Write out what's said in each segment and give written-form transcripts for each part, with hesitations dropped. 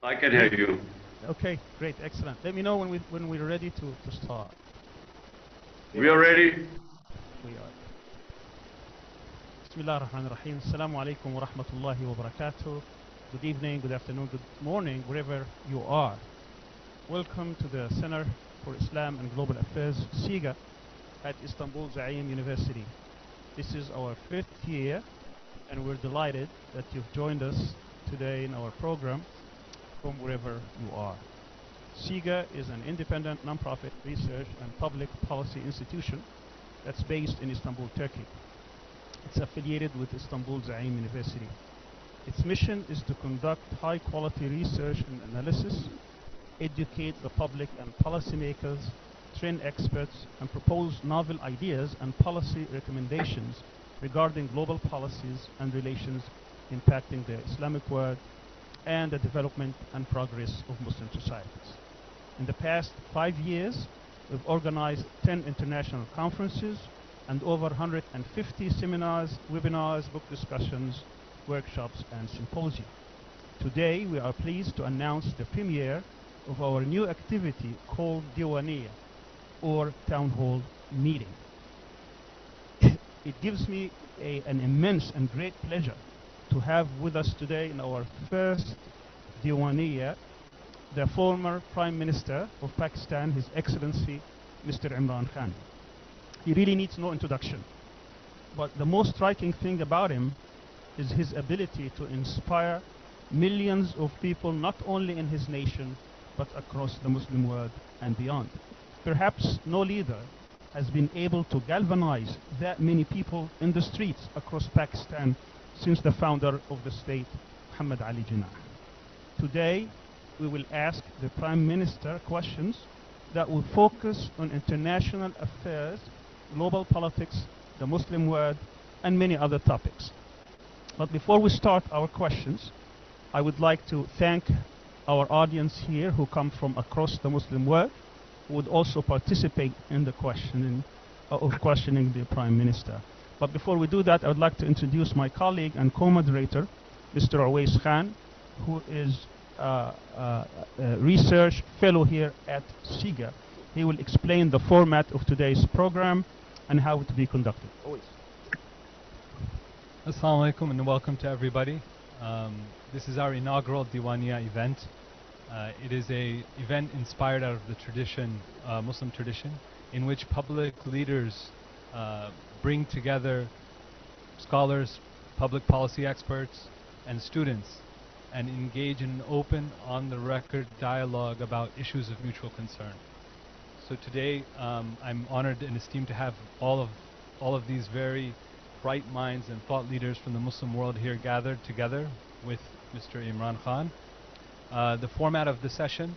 I can hear you. Okay, great, excellent. Let me know when we're ready to start. We are ready. We are. بسم الله الرحمن الرحيم. Assalamu alaikum wa rahmatullahi wa barakatuh. Good evening, good afternoon, good morning, wherever you are. Welcome to the Center for Islam and Global Affairs, CIGA, at Istanbul Zaim University. This is our 5th year, and we're delighted that you've joined us today in our program from wherever you are. CIGA is an independent nonprofit research and public policy institution that's based in Istanbul, Turkey. It's affiliated with Istanbul Zaim University. Its mission is to conduct high-quality research and analysis, educate the public and policymakers, train experts, and propose novel ideas and policy recommendations regarding global policies and relations impacting the Islamic world and the development and progress of Muslim societies. In the past 5 years, we've organized 10 international conferences and over 150 seminars, webinars, book discussions, workshops, and symposia. Today, we are pleased to announce the premiere of our new activity called Diwanniya, or Town Hall Meeting. It gives me an immense and great pleasure to have with us today in our first Diwanniya the former Prime Minister of Pakistan, His Excellency Mr. Imran Khan. He really needs no introduction, but the most striking thing about him is his ability to inspire millions of people not only in his nation but across the Muslim world and beyond. Perhaps no leader has been able to galvanize that many people in the streets across Pakistan since the founder of the state, Muhammad Ali Jinnah. Today, we will ask the Prime Minister questions that will focus on international affairs, global politics, the Muslim world, and many other topics. But before we start our questions, I would like to thank our audience here who come from across the Muslim world, who would also participate in the questioning the Prime Minister. But before we do that, I would like to introduce my colleague and co-moderator, Mr. Awais Khan, who is a research fellow here at CIGA. He will explain the format of today's program and how it will be conducted. Awais. Assalamu alaikum and welcome to everybody. This is our inaugural Diwanniya event. It is an event inspired out of the tradition, Muslim tradition, in which public leaders bring together scholars, public policy experts, and students and engage in an open, on-the-record dialogue about issues of mutual concern. So today, I'm honored and esteemed to have all of these very bright minds and thought leaders from the Muslim world here gathered together with Mr. Imran Khan. The format of the session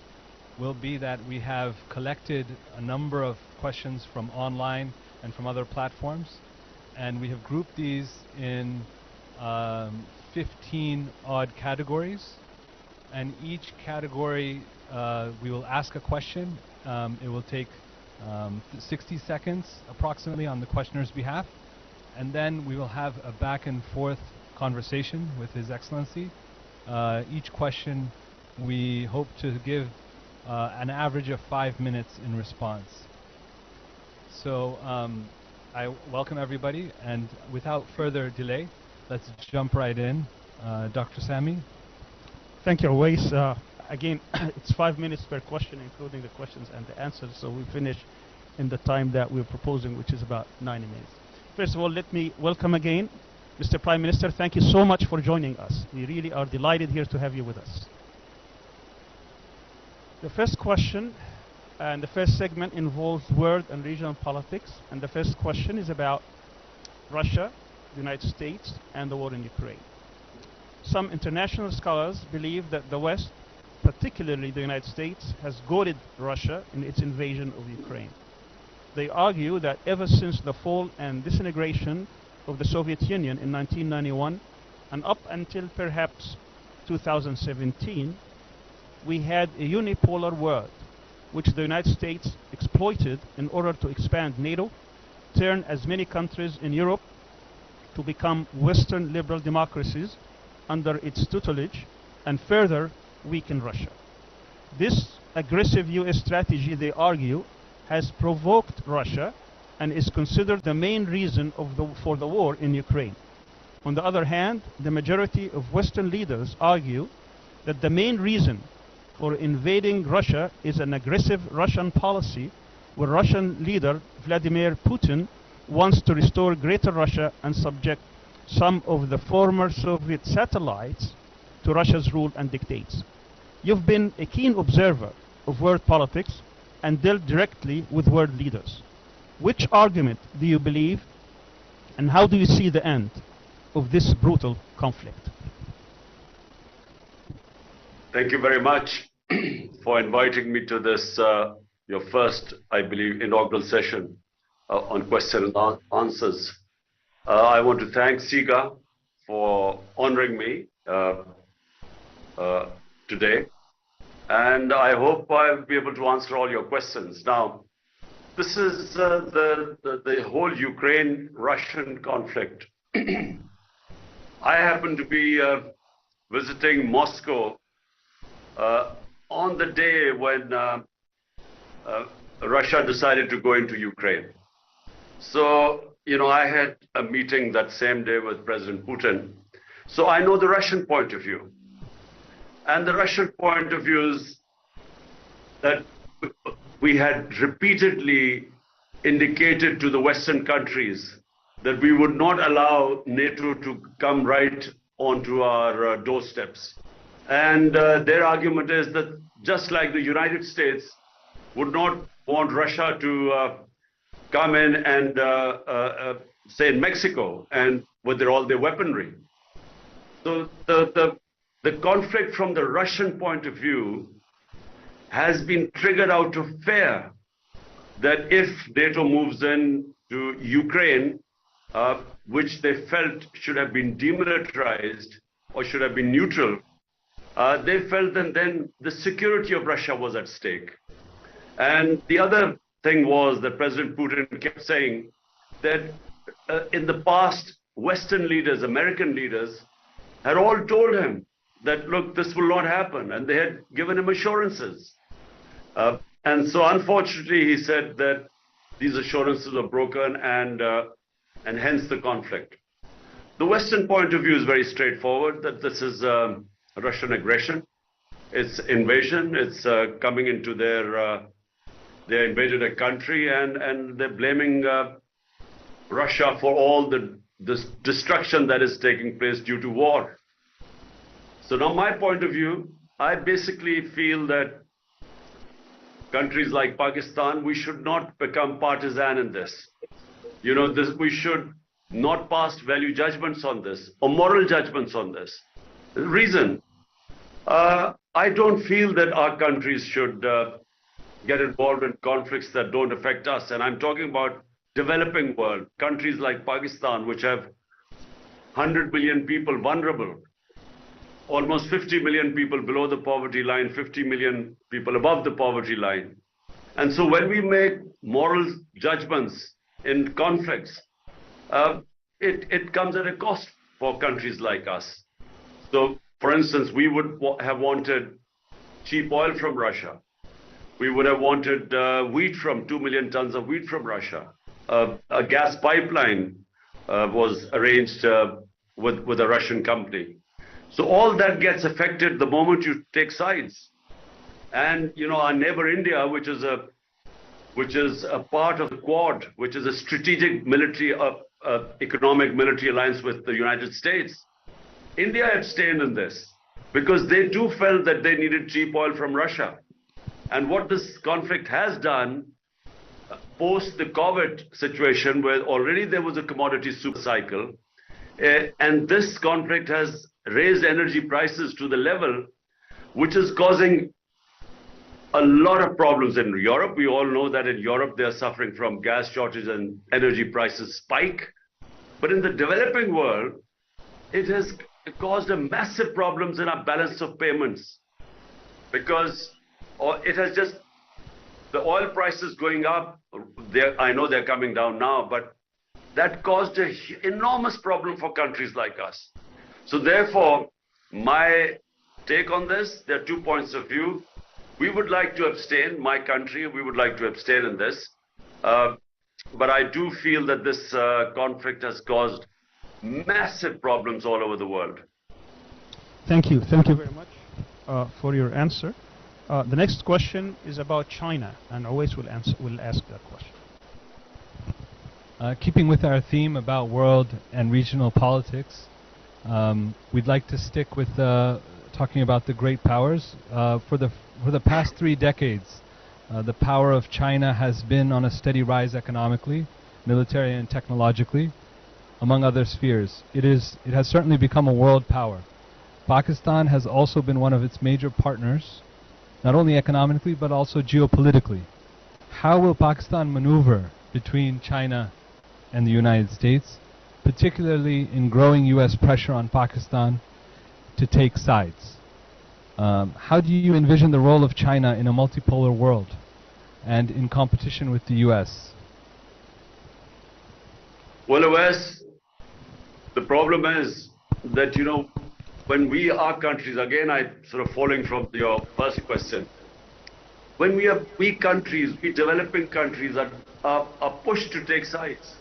will be that we have collected a number of questions from online and from other platforms, and we have grouped these in 15 odd categories, and each category we will ask a question. It will take 60 seconds approximately on the questioner's behalf, and then we will have a back and forth conversation with His Excellency. Each question we hope to give an average of 5 minutes in response. So I welcome everybody, and without further delay, let's jump right in. Dr. Sami. Thank you, Awais. Again, it's 5 minutes per question, including the questions and the answers, so we finish in the time that we're proposing, which is about 90 minutes. First of all, let me welcome again Mr. Prime Minister. Thank you so much for joining us. We really are delighted here to have you with us. The first question and the first segment involves world and regional politics, and the first question is about Russia, the United States, and the war in Ukraine. Some international scholars believe that the West, particularly the United States, has goaded Russia in its invasion of Ukraine. They argue that ever since the fall and disintegration of the Soviet Union in 1991 and up until perhaps 2017, we had a unipolar world which the United States exploited in order to expand NATO, turn as many countries in Europe to become Western liberal democracies under its tutelage, and further weaken Russia. This aggressive US strategy, they argue, has provoked Russia and is considered the main reason for the war in Ukraine. On the other hand, the majority of Western leaders argue that the main reason for invading Russia is an aggressive Russian policy where Russian leader Vladimir Putin wants to restore Greater Russia and subject some of the former Soviet satellites to Russia's rule and dictates. You've been a keen observer of world politics and dealt directly with world leaders. Which argument do you believe, and how do you see the end of this brutal conflict? Thank you very much for inviting me to this, your first, I believe, inaugural session on question and answers. I want to thank CIGA for honoring me today, and I hope I'll be able to answer all your questions. Now, this is the whole Ukraine-Russian conflict. I happen to be visiting Moscow on the day when Russia decided to go into Ukraine. So, you know, I had a meeting that same day with President Putin. So I know the Russian point of view. And the Russian point of view is that we had repeatedly indicated to the Western countries that we would not allow NATO to come right onto our doorsteps. And their argument is that just like the United States would not want Russia to come in and say in Mexico and with all their weaponry. So the conflict from the Russian point of view has been triggered out of fear that if NATO moves in to Ukraine, which they felt should have been demilitarized or should have been neutral, they felt that then the security of Russia was at stake. And the other thing was that President Putin kept saying that in the past, Western leaders, American leaders, had all told him that, look, this will not happen, and they had given him assurances. And so unfortunately, he said that these assurances were broken, and hence the conflict. The Western point of view is very straightforward, that this is Russian aggression. It's invasion. It's coming into they invaded a country, and they're blaming Russia for all the destruction that is taking place due to war. So now my point of view, I basically feel that countries like Pakistan, we should not become partisan in this. You know, we should not pass value judgments on this or moral judgments on this. The reason, I don't feel that our countries should get involved in conflicts that don't affect us. And I'm talking about developing world, countries like Pakistan, which have 100 million people vulnerable, almost 50 million people below the poverty line, 50 million people above the poverty line. And so when we make moral judgments in conflicts, it comes at a cost for countries like us. So, for instance, we would have wanted cheap oil from Russia. We would have wanted wheat 2 million tons of wheat from Russia. A gas pipeline was arranged with a Russian company. So all that gets affected the moment you take sides. And you know, our neighbor India, which is a part of the Quad, which is a strategic military, economic military alliance with the United States, India abstained in this because they too felt that they needed cheap oil from Russia. And what this conflict has done, post the COVID situation, where already there was a commodity super cycle, and this conflict has raised energy prices to the level which is causing a lot of problems in Europe. We all know that in Europe they are suffering from gas shortage and energy prices spike. But in the developing world, it has caused a massive problems in our balance of payments, because it has just, the oil prices going up, I know they're coming down now, but that caused an enormous problem for countries like us. So therefore, my take on this. There are 2 points of view. We would like to abstain, my country, we would like to abstain in this. But I do feel that this conflict has caused massive problems all over the world. Thank you. Thank you very much for your answer. The next question is about China, and Awais will ask that question. Keeping with our theme about world and regional politics, we'd like to stick with talking about the great powers. For the past 3 decades, the power of China has been on a steady rise economically, military and technologically, among other spheres. It has certainly become a world power. Pakistan has also been one of its major partners, not only economically but also geopolitically. How will Pakistan maneuver between China and the United States, particularly in growing US pressure on Pakistan to take sides? How do you envision the role of China in a multipolar world and in competition with the US? Well, Awais, the problem is that, when we are countries, again, sort of falling from your first question, when we are weak countries, we developing countries are pushed to take sides.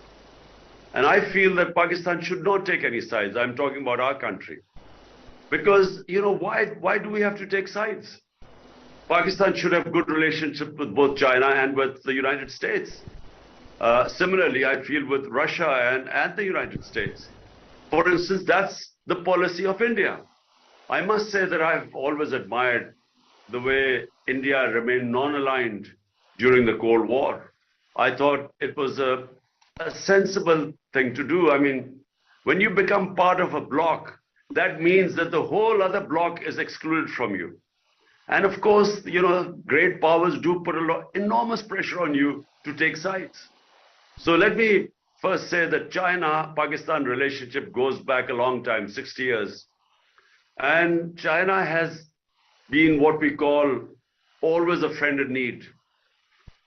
And I feel that Pakistan should not take any sides. I'm talking about our country. Because, why do we have to take sides? Pakistan should have good relationship with both China and with the United States. Similarly, I feel with Russia and the United States. For instance, that's the policy of India. I must say that I've always admired the way India remained non-aligned during the Cold War. I thought it was a sensible thing to do. I mean, when you become part of a bloc, that means that the whole other bloc is excluded from you. And of course, great powers do put enormous pressure on you to take sides. So let me first say that China-Pakistan relationship goes back a long time, 60 years. And China has been what we call always a friend in need.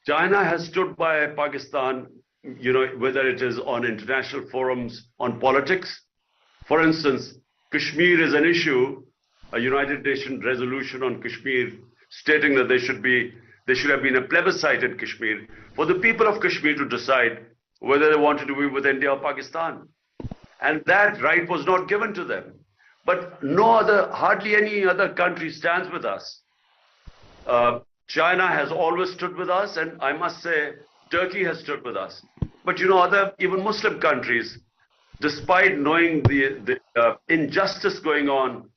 China has stood by Pakistan, whether it is on international forums, on politics. For instance, Kashmir is an issue, a United Nations resolution on Kashmir stating that there should have been a plebiscite in Kashmir for the people of Kashmir to decide whether they wanted to be with India or Pakistan. And that right was not given to them. But hardly any other country stands with us. China has always stood with us, and I must say, Turkey has stood with us. But even Muslim countries, despite knowing the injustice going on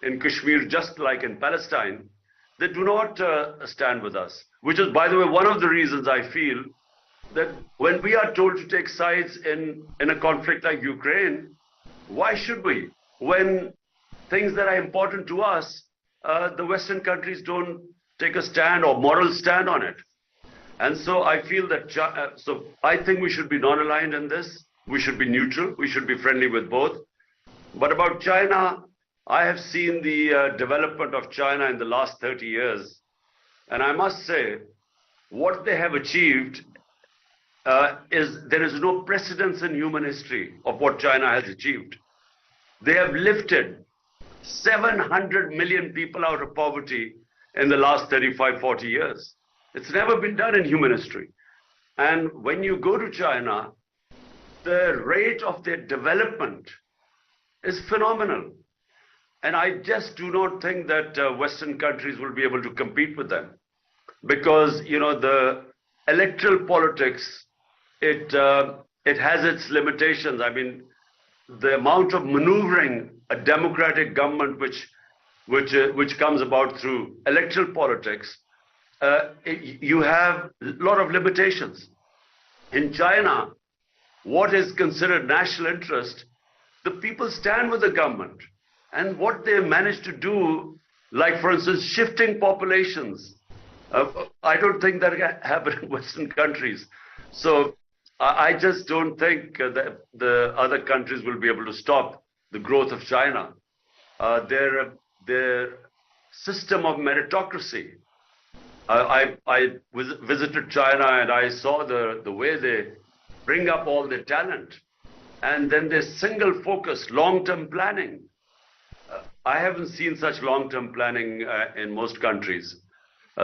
in Kashmir, just like in Palestine, they do not stand with us. Which is, by the way, one of the reasons I feel that when we are told to take sides in a conflict like Ukraine, why should we? When things that are important to us, the Western countries don't take a stand or moral stand on it. And so I feel that, I think we should be non-aligned in this. We should be neutral. We should be friendly with both. But about China, I have seen the development of China in the last 30 years. And I must say, what they have achieved there is no precedence in human history of what China has achieved. They have lifted 700 million people out of poverty in the last 35, 40 years. It's never been done in human history. And when you go to China, the rate of their development is phenomenal. And I just do not think that Western countries will be able to compete with them. Because, the electoral politics, it has its limitations. I mean, the amount of maneuvering a democratic government which comes about through electoral politics, you have a lot of limitations. In China, what is considered national interest, the people stand with the government. And what they managed to do, like for instance, shifting populations, I don't think that can happen in Western countries. So I just don't think that the other countries will be able to stop the growth of China. Their system of meritocracy. I visited China and I saw the way they bring up all their talent. And then their single focus, long-term planning. I haven't seen such long-term planning in most countries.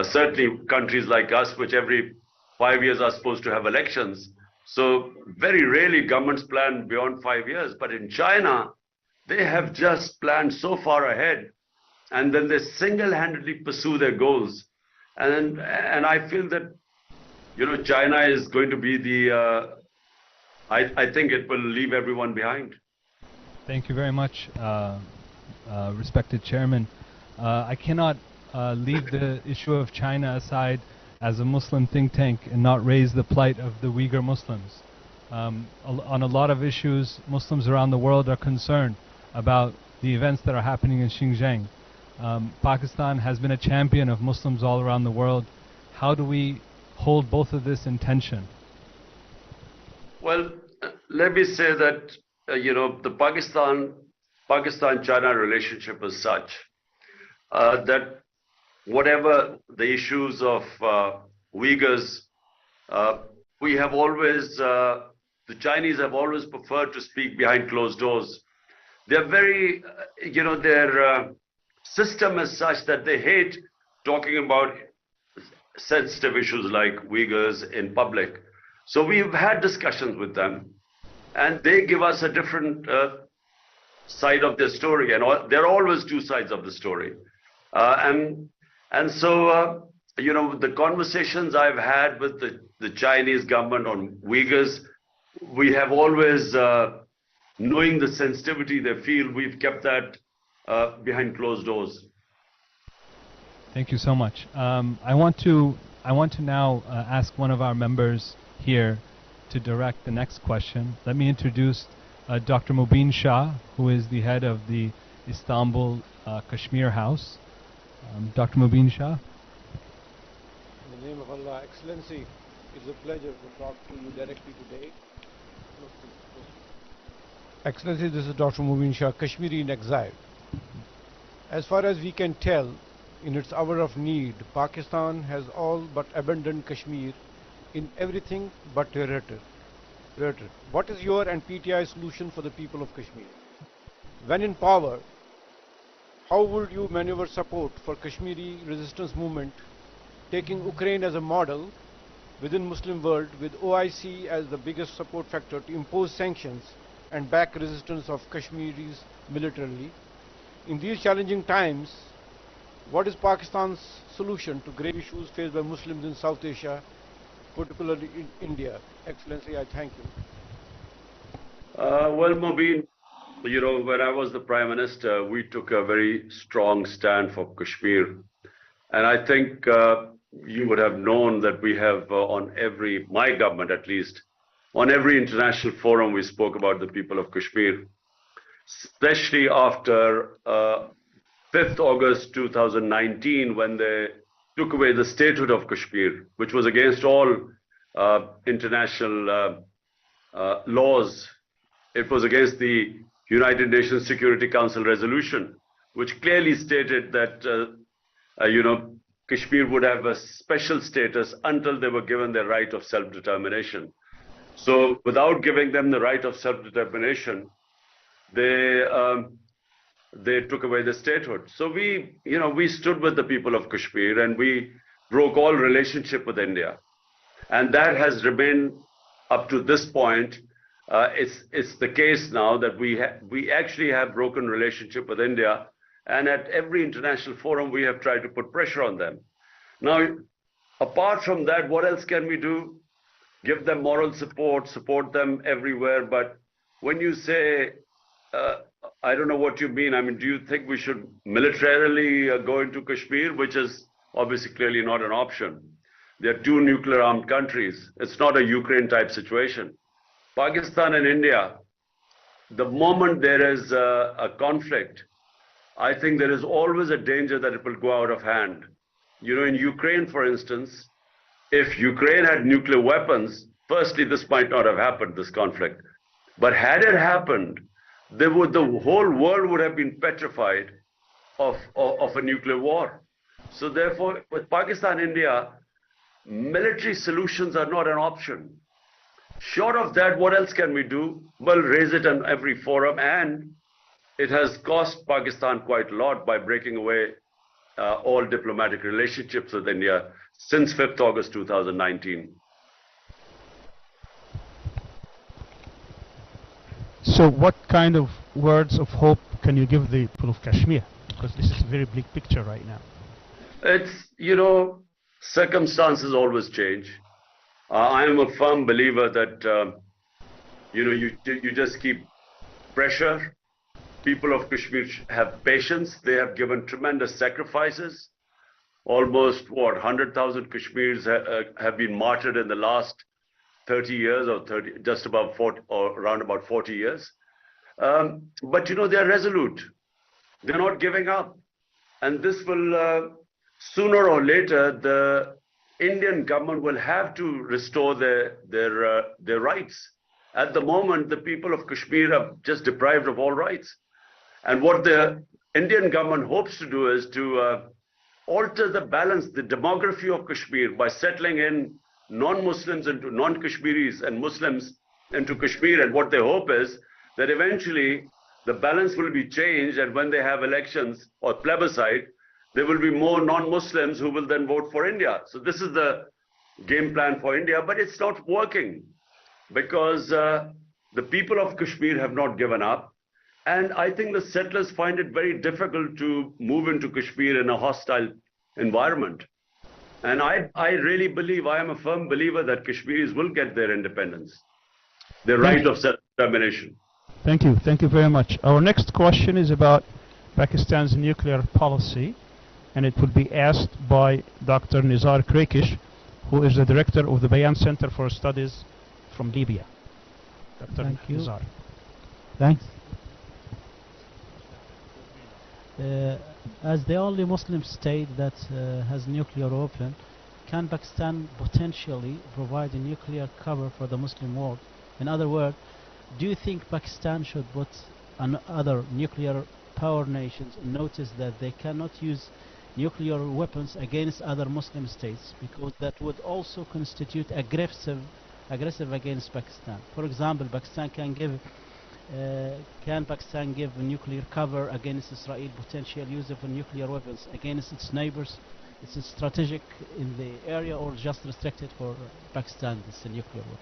Certainly countries like us, which every 5 years are supposed to have elections. So very rarely governments plan beyond 5 years. But in China, they have just planned so far ahead, and then they single-handedly pursue their goals. And I feel that, you know, China is going to be the, I think it will leave everyone behind. Thank you very much, respected Chairman. I cannot leave the issue of China aside as a Muslim think tank and not raise the plight of the Uyghur Muslims. On a lot of issues, Muslims around the world are concerned about the events that are happening in Xinjiang. Pakistan has been a champion of Muslims all around the world. How do we hold both of this in tension? Well, let me say that, you know, the Pakistan-China relationship is such that whatever the issues of Uyghurs, we have always, the Chinese have always preferred to speak behind closed doors. They're very, you know, their system is such that they hate talking about sensitive issues like Uyghurs in public. So we've had discussions with them, and they give us a different side of their story, and there are always two sides of the story. And so, you know, the conversations I've had with the Chinese government on Uyghurs, we have always, knowing the sensitivity they feel, we've kept that behind closed doors. Thank you so much. I want to now ask one of our members here to direct the next question. Let me introduce Dr. Mubin Shah, who is the head of the Istanbul Kashmir House. Dr. Mubin Shah. In the name of Allah, Excellency, it's a pleasure to talk to you directly today. Excellency, this is Dr. Mubin Shah, Kashmiri in exile. As far as we can tell, in its hour of need, Pakistan has all but abandoned Kashmir in everything but rhetoric. What is your and PTI solution for the people of Kashmir? When in power, how would you maneuver support for Kashmiri resistance movement, taking Ukraine as a model within Muslim world, with OIC as the biggest support factor to impose sanctions and back resistance of Kashmiris militarily? In these challenging times, what is Pakistan's solution to grave issues faced by Muslims in South Asia, particularly in India? Excellency, I thank you. Well, Mubin, you know, when I was the Prime Minister, we took a very strong stand for Kashmir. And I think you would have known that we have my government at least, on every international forum we spoke about the people of Kashmir, especially after 5th August 2019, when they took away the statehood of Kashmir, which was against all international laws. It was against the United Nations Security Council resolution, which clearly stated that, you know, Kashmir would have a special status until they were given their right of self-determination. So without giving them the right of self-determination, they took away the statehood. So we stood with the people of Kashmir, and we broke all relationship with India. And that has remained up to this point. It's the case now that we actually have broken relationship with India, and at every international forum we have tried to put pressure on them. Now, apart from that, what else can we do? Give them moral support them everywhere. But when you say, I don't know what you mean. I mean, do you think we should militarily go into Kashmir, which is obviously clearly not an option? There are two nuclear armed countries. It's not a Ukraine type situation. Pakistan and India, the moment there is a conflict, I think there is always a danger that it will go out of hand. You know, in Ukraine, for instance, if Ukraine had nuclear weapons, firstly, this might not have happened, this conflict. But had it happened, the whole world would have been petrified of a nuclear war. So therefore, with Pakistan, India, military solutions are not an option. Short of that, what else can we do? Well, raise it on every forum, and it has cost Pakistan quite a lot by breaking away all diplomatic relationships with India since 5th August 2019. So what kind of words of hope can you give the people of Kashmir? Because this is a very bleak picture right now. It's, circumstances always change. I am a firm believer that, you just keep pressure. People of Kashmir have patience. They have given tremendous sacrifices. Almost, 100,000 Kashmiris have been martyred in the last 30 years or just about 40, or around about 40 years. But they are resolute. They're not giving up. And this will, sooner or later, the Indian government will have to restore their rights. At the moment, the people of Kashmir are just deprived of all rights. And what the Indian government hopes to do is to alter the balance, the demography of Kashmir by settling in non-Muslims into non-Kashmiris and Muslims into Kashmir. And what they hope is that eventually the balance will be changed, and when they have elections or plebiscite, there will be more non-Muslims who will then vote for India. So this is the game plan for India, but it's not working because the people of Kashmir have not given up. And I think the settlers find it very difficult to move into Kashmir in a hostile environment. And I really believe, I am a firm believer that Kashmiris will get their independence, their right of self-determination. Thank you. Thank you very much. Our next question is about Pakistan's nuclear policy, and it will be asked by Dr. Nizar Krekish, who is the director of the Bayan Center for Studies from Libya. Dr. Thank you. Nizar. Thanks. As the only Muslim state that has nuclear weapon, can Pakistan potentially provide a nuclear cover for the Muslim world? In other words, do you think Pakistan should put other nuclear power nations notice that they cannot use nuclear weapons against other Muslim states, because that would also constitute aggressive against Pakistan? For example, can Pakistan give a nuclear cover against Israel potential use of nuclear weapons against its neighbors? Is it strategic in the area or just restricted for Pakistan, this nuclear weapon?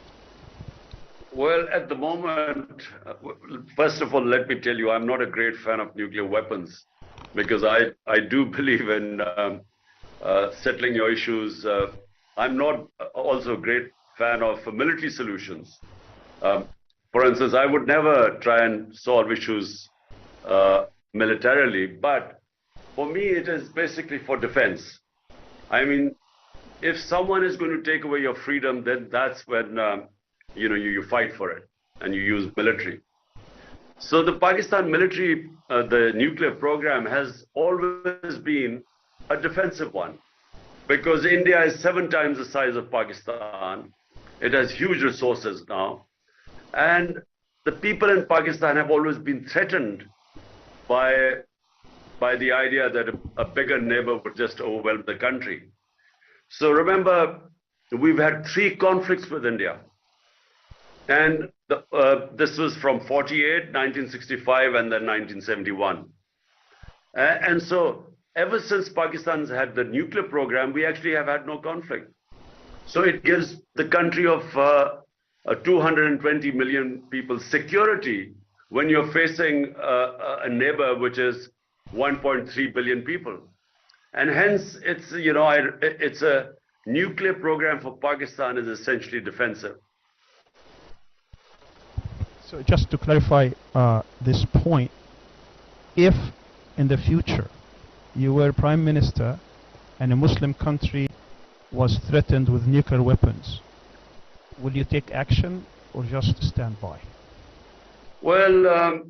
Well, at the moment, first of all, let me tell you, I'm not a great fan of nuclear weapons because I do believe in settling your issues. I'm not also a great fan of military solutions. For instance, I would never try and solve issues militarily, but for me, it is basically for defense. I mean, if someone is going to take away your freedom, then that's when you fight for it and you use military. So the Pakistan military, the nuclear program has always been a defensive one because India is 7 times the size of Pakistan. It has huge resources now. And the people in Pakistan have always been threatened by the idea that a bigger neighbor would just overwhelm the country. So remember, we've had 3 conflicts with India. And this was from 48, 1965, and then 1971. And so ever since Pakistan's had the nuclear program, we actually have had no conflict. So it gives the country of 220 million people security when you're facing a neighbor which is 1.3 billion people. And hence, it's a nuclear program for Pakistan is essentially defensive. So just to clarify this point, if in the future you were Prime Minister and a Muslim country was threatened with nuclear weapons, will you take action or just stand by? Well,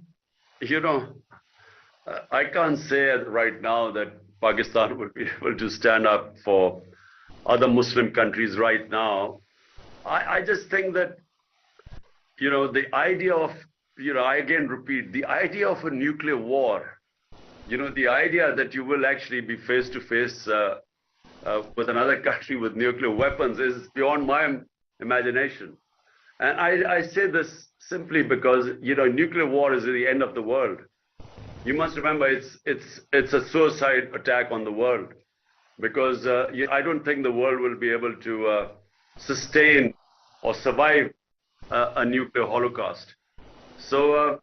I can't say right now that Pakistan would be able to stand up for other Muslim countries right now. I just think that the idea of, I again repeat, the idea of a nuclear war, the idea that you will actually be face to face with another country with nuclear weapons is beyond my imagination. And I say this simply because, nuclear war is the end of the world. You must remember it's a suicide attack on the world, because I don't think the world will be able to sustain or survive a nuclear holocaust. So,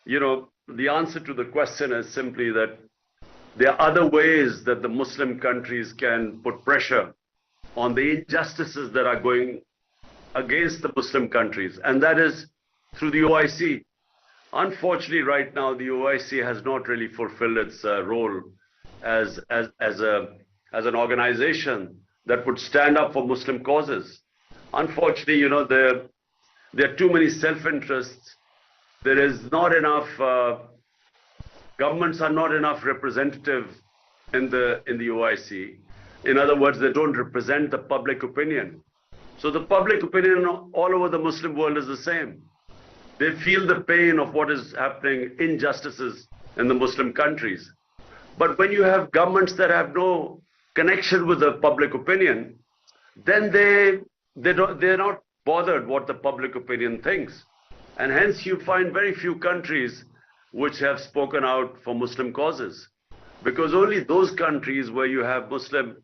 the answer to the question is simply that there are other ways that the Muslim countries can put pressure on the injustices that are going against the Muslim countries, and that is through the OIC. Unfortunately, right now, the OIC has not really fulfilled its role as an organization that would stand up for Muslim causes. Unfortunately, there are too many self-interests. There is not enough, governments are not enough representative in the OIC. In other words, they don't represent the public opinion. So the public opinion all over the Muslim world is the same. They feel the pain of what is happening, injustices in the Muslim countries. But when you have governments that have no connection with the public opinion, then they're not bothered what the public opinion thinks. And hence you find very few countries which have spoken out for Muslim causes. Because only those countries where you have Muslim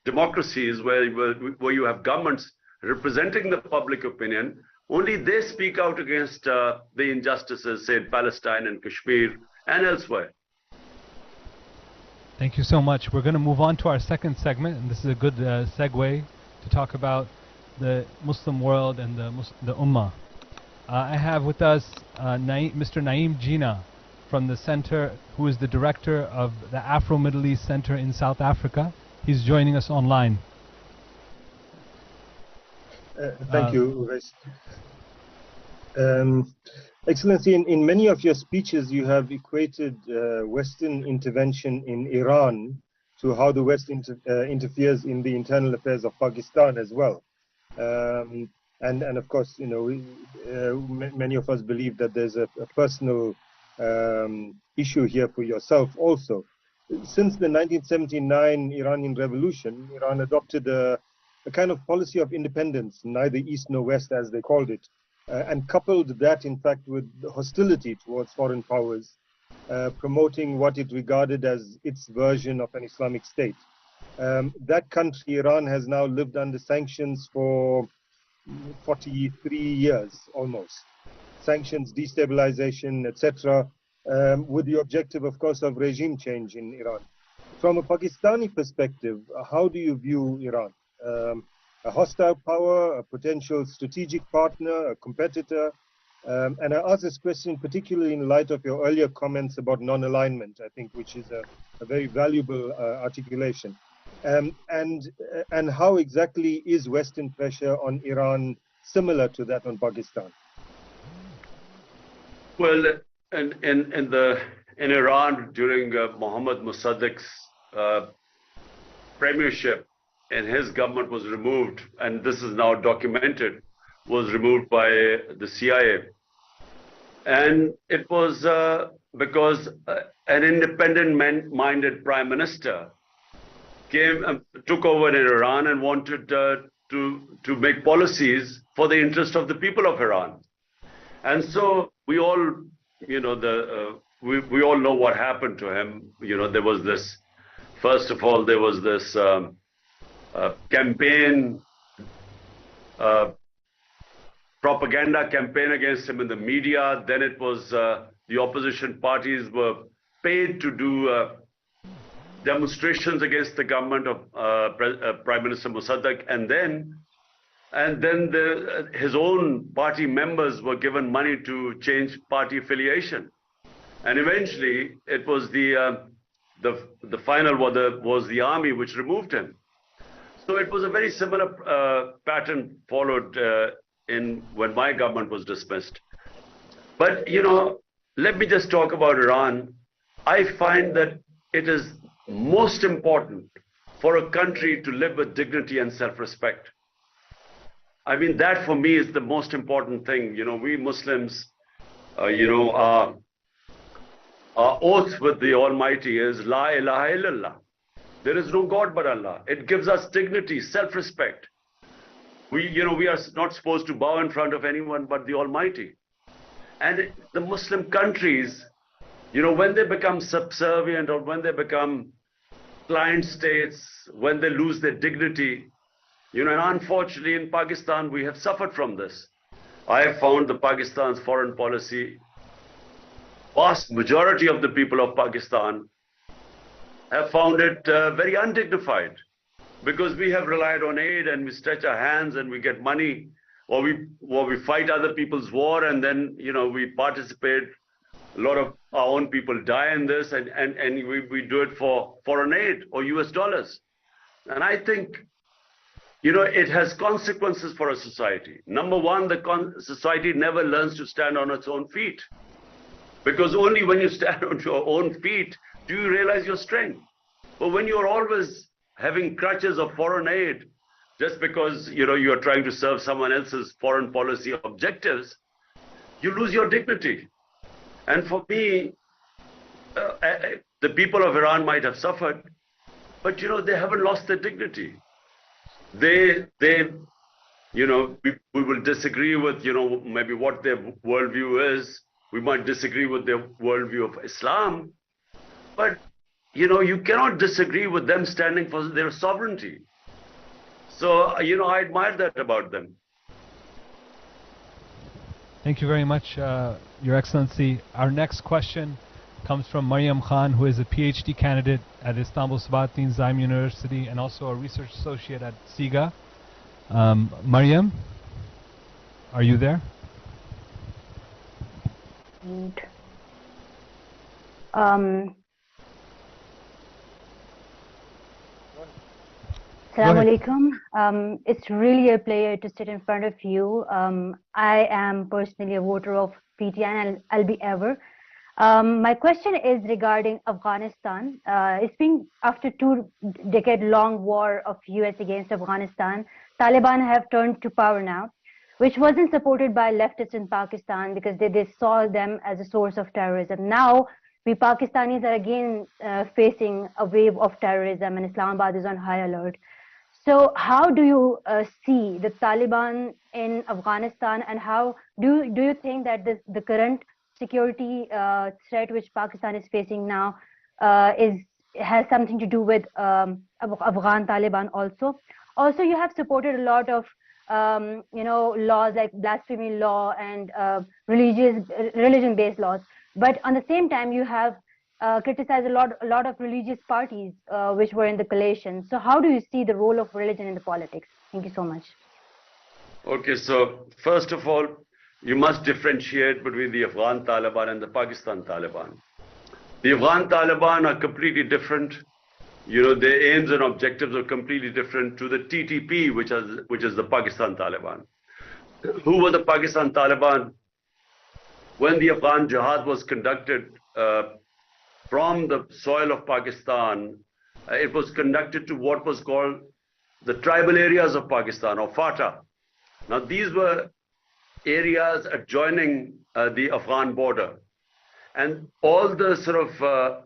democracies, where you have governments representing the public opinion, only they speak out against the injustices, say, in Palestine and Kashmir and elsewhere. Thank you so much. We're going to move on to our second segment, and this is a good segue to talk about the Muslim world and the Ummah. I have with us Mr. Naeem Jinnah from the center, who is the director of the Afro-Middle East Center in South Africa. He's joining us online. Thank you, Uwais. Excellency, in many of your speeches, you have equated Western intervention in Iran to how the West interferes in the internal affairs of Pakistan as well. And of course, many of us believe that there's a personal issue here for yourself also. Since the 1979 Iranian Revolution, Iran adopted a kind of policy of independence, neither East nor West as they called it, and coupled that in fact with hostility towards foreign powers, promoting what it regarded as its version of an Islamic state. That country, Iran, has now lived under sanctions for 43 years almost. Sanctions, destabilization, etc., with the objective, of course, of regime change in Iran. From a Pakistani perspective, how do you view Iran? A hostile power, a potential strategic partner, a competitor? And I ask this question particularly in light of your earlier comments about non-alignment, I think, which is a very valuable articulation. And how exactly is Western pressure on Iran similar to that on Pakistan? Well, in Iran during Mohammad Mossadegh's premiership, and his government was removed, and this is now documented, was removed by the CIA. And it was because an independent-minded prime minister took over in Iran and wanted to make policies for the interest of the people of Iran. And so we all, we all know what happened to him. There was this, first of all, there was this campaign, propaganda campaign against him in the media. Then it was the opposition parties were paid to do demonstrations against the government of Prime Minister Mossadegh, and then his own party members were given money to change party affiliation, and eventually it was the final was the army which removed him. So it was a very similar pattern followed when my government was dismissed. But let me just talk about Iran. I find that it is most important for a country to live with dignity and self-respect. I mean, that for me is the most important thing. We Muslims, our oath with the Almighty is La ilaha illallah. There is no God but Allah. It gives us dignity, self-respect. We are not supposed to bow in front of anyone but the Almighty. And the Muslim countries You know, when they become subservient or when they become client states, when they lose their dignity, you know, and unfortunately in Pakistan, we have suffered from this. I have found the Pakistan's foreign policy, vast majority of the people of Pakistan have found it very undignified, because we have relied on aid and we stretch our hands and we get money, or we fight other people's war, and then, you know, we participate. A lot of our own people die in this, and we do it for foreign aid or US dollars. And I think, you know, it has consequences for a society. Number one, the society never learns to stand on its own feet, because only when you stand on your own feet do you realize your strength. But when you're always having crutches of foreign aid, just because, you know, you're trying to serve someone else's foreign policy objectives, you lose your dignity. And for me, the people of Iran might have suffered, but, you know, they haven't lost their dignity. They you know, we will disagree with, you know, maybe what their worldview is. We might disagree with their worldview of Islam, but, you know, you cannot disagree with them standing for their sovereignty. So, you know, I admire that about them. Thank you very much, Your Excellency. Our next question comes from Maryam Khan, who is a PhD candidate at Istanbul Sabahattin Zaim University and also a research associate at CIGA. Maryam, are you there? Assalamu alaikum. It's really a pleasure to sit in front of you. I am personally a voter of PTI and I'll be ever. My question is regarding Afghanistan. It's been after 2-decade-long war of US against Afghanistan. Taliban have turned to power now, which wasn't supported by leftists in Pakistan because they saw them as a source of terrorism. Now, we Pakistanis are again facing a wave of terrorism, and Islamabad is on high alert. So how do you see the Taliban in Afghanistan, and how do you think that the current security threat which Pakistan is facing now has something to do with Afghan Taliban also? Also, you have supported a lot of you know, laws like blasphemy law and religion-based laws, but on the same time you have criticized a lot of religious parties which were in the coalition. So how do you see the role of religion in the politics? Thank you so much. Okay, so first of all, you must differentiate between the Afghan Taliban and the Pakistan Taliban. The Afghan Taliban are completely different. You know, their aims and objectives are completely different to the TTP, which is the Pakistan Taliban. Who were the Pakistan Taliban? When the Afghan Jihad was conducted from the soil of Pakistan, it was conducted to what was called the tribal areas of Pakistan, or FATA. Now, these were areas adjoining the Afghan border. And all the sort of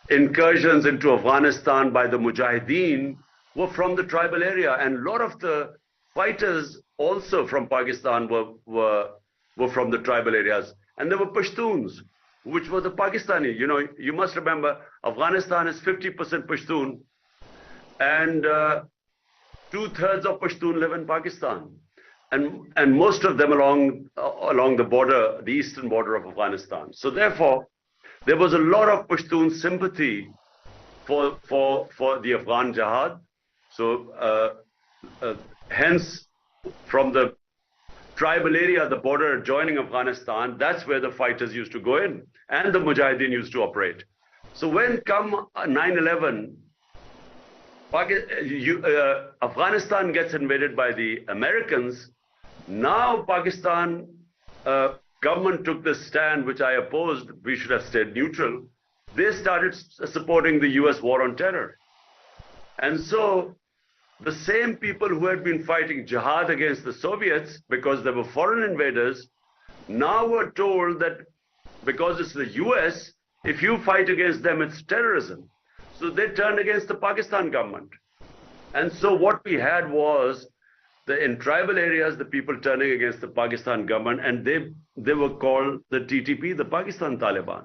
incursions into Afghanistan by the Mujahideen were from the tribal area. And a lot of the fighters also from Pakistan were from the tribal areas. And there were Pashtuns, which were the Pakistani. You know, you must remember, Afghanistan is 50% Pashtun, and 2/3 of Pashtun live in Pakistan. And most of them along the border, the eastern border of Afghanistan. So therefore, there was a lot of Pashtun sympathy for the Afghan Jihad. So hence, from the tribal area, the border adjoining Afghanistan, that's where the fighters used to go in, and the Mujahideen used to operate. So when come 9/11, Afghanistan gets invaded by the Americans. Now Pakistan government took this stand, which I opposed. We should have stayed neutral. They started supporting the US war on terror. And so the same people who had been fighting jihad against the Soviets because they were foreign invaders now were told that because it's the US, if you fight against them, it's terrorism. So they turned against the Pakistan government. And so what we had was, in tribal areas, the people turning against the Pakistan government, and they were called the TTP, the Pakistan Taliban.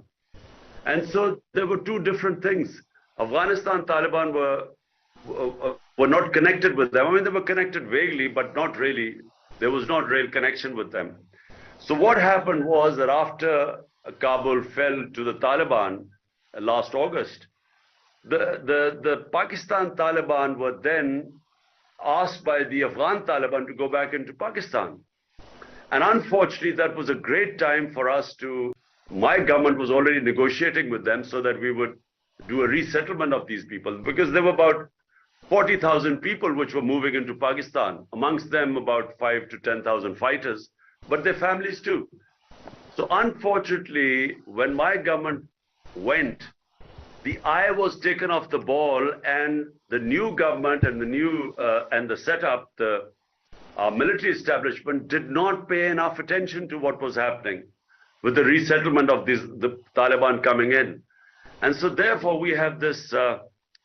And so there were two different things. Afghanistan Taliban were not connected with them. I mean, they were connected vaguely, but not really. There was not real connection with them. So what happened was that after Kabul fell to the Taliban last August, the Pakistan Taliban were then asked by the Afghan Taliban to go back into Pakistan. And unfortunately, that was a great time for us to, my government was already negotiating with them so that we would do a resettlement of these people, because there were about 40,000 people which were moving into Pakistan, amongst them about 5,000 to 10,000 fighters, but their families too. So unfortunately, when my government went, the eye was taken off the ball, and the new government and the new and the setup, the military establishment did not pay enough attention to what was happening with the resettlement of the Taliban coming in. And so therefore we have this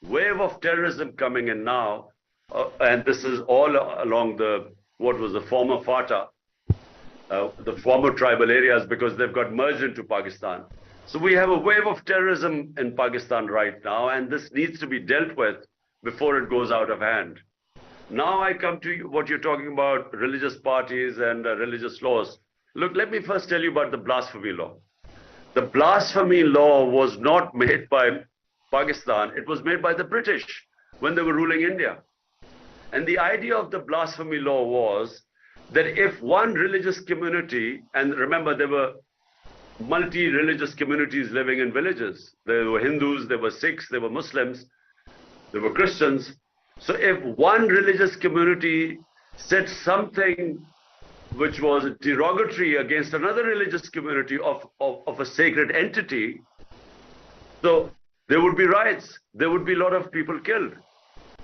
wave of terrorism coming in now, and this is all along what was the former FATA, the former tribal areas, because they've got merged into Pakistan. So we have a wave of terrorism in Pakistan right now, and this needs to be dealt with before it goes out of hand. Now I come to what you're talking about, religious parties and religious laws. Look, let me first tell you about the blasphemy law. The blasphemy law was not made by Pakistan, it was made by the British when they were ruling India. And the idea of the blasphemy law was that if one religious community, and remember there were multi-religious communities living in villages. There were Hindus, there were Sikhs, there were Muslims, there were Christians. So if one religious community said something which was derogatory against another religious community of a sacred entity, so there would be riots, there would be a lot of people killed.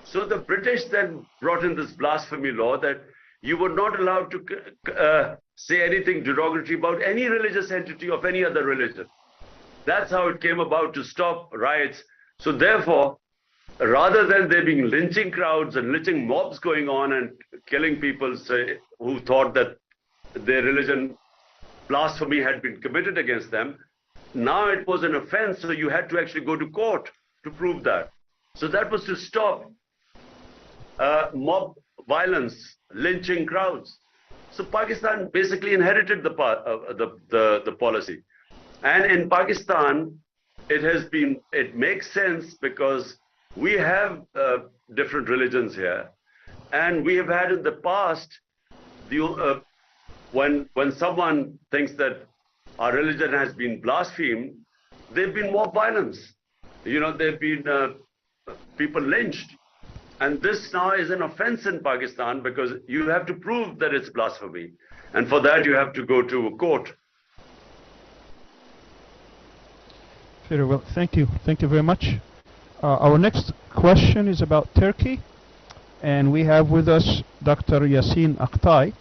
So the British then brought in this blasphemy law that you were not allowed to say anything derogatory about any religious entity of any other religion. That's how it came about, to stop riots. So therefore, rather than there being lynching crowds and lynching mobs going on and killing people who thought that their religion blasphemy had been committed against them, now it was an offense, so you had to actually go to court to prove that. So that was to stop mob violence, lynching crowds. So Pakistan basically inherited the policy. And in Pakistan, it makes sense because we have different religions here. And we have had in the past, when someone thinks that our religion has been blasphemed, there've been mob violence. You know, there've been people lynched. And this now is an offense in Pakistan because you have to prove that it's blasphemy. And for that, you have to go to a court. Very well. Thank you. Thank you very much. Our next question is about Turkey. And we have with us Dr. Yasin Aktay.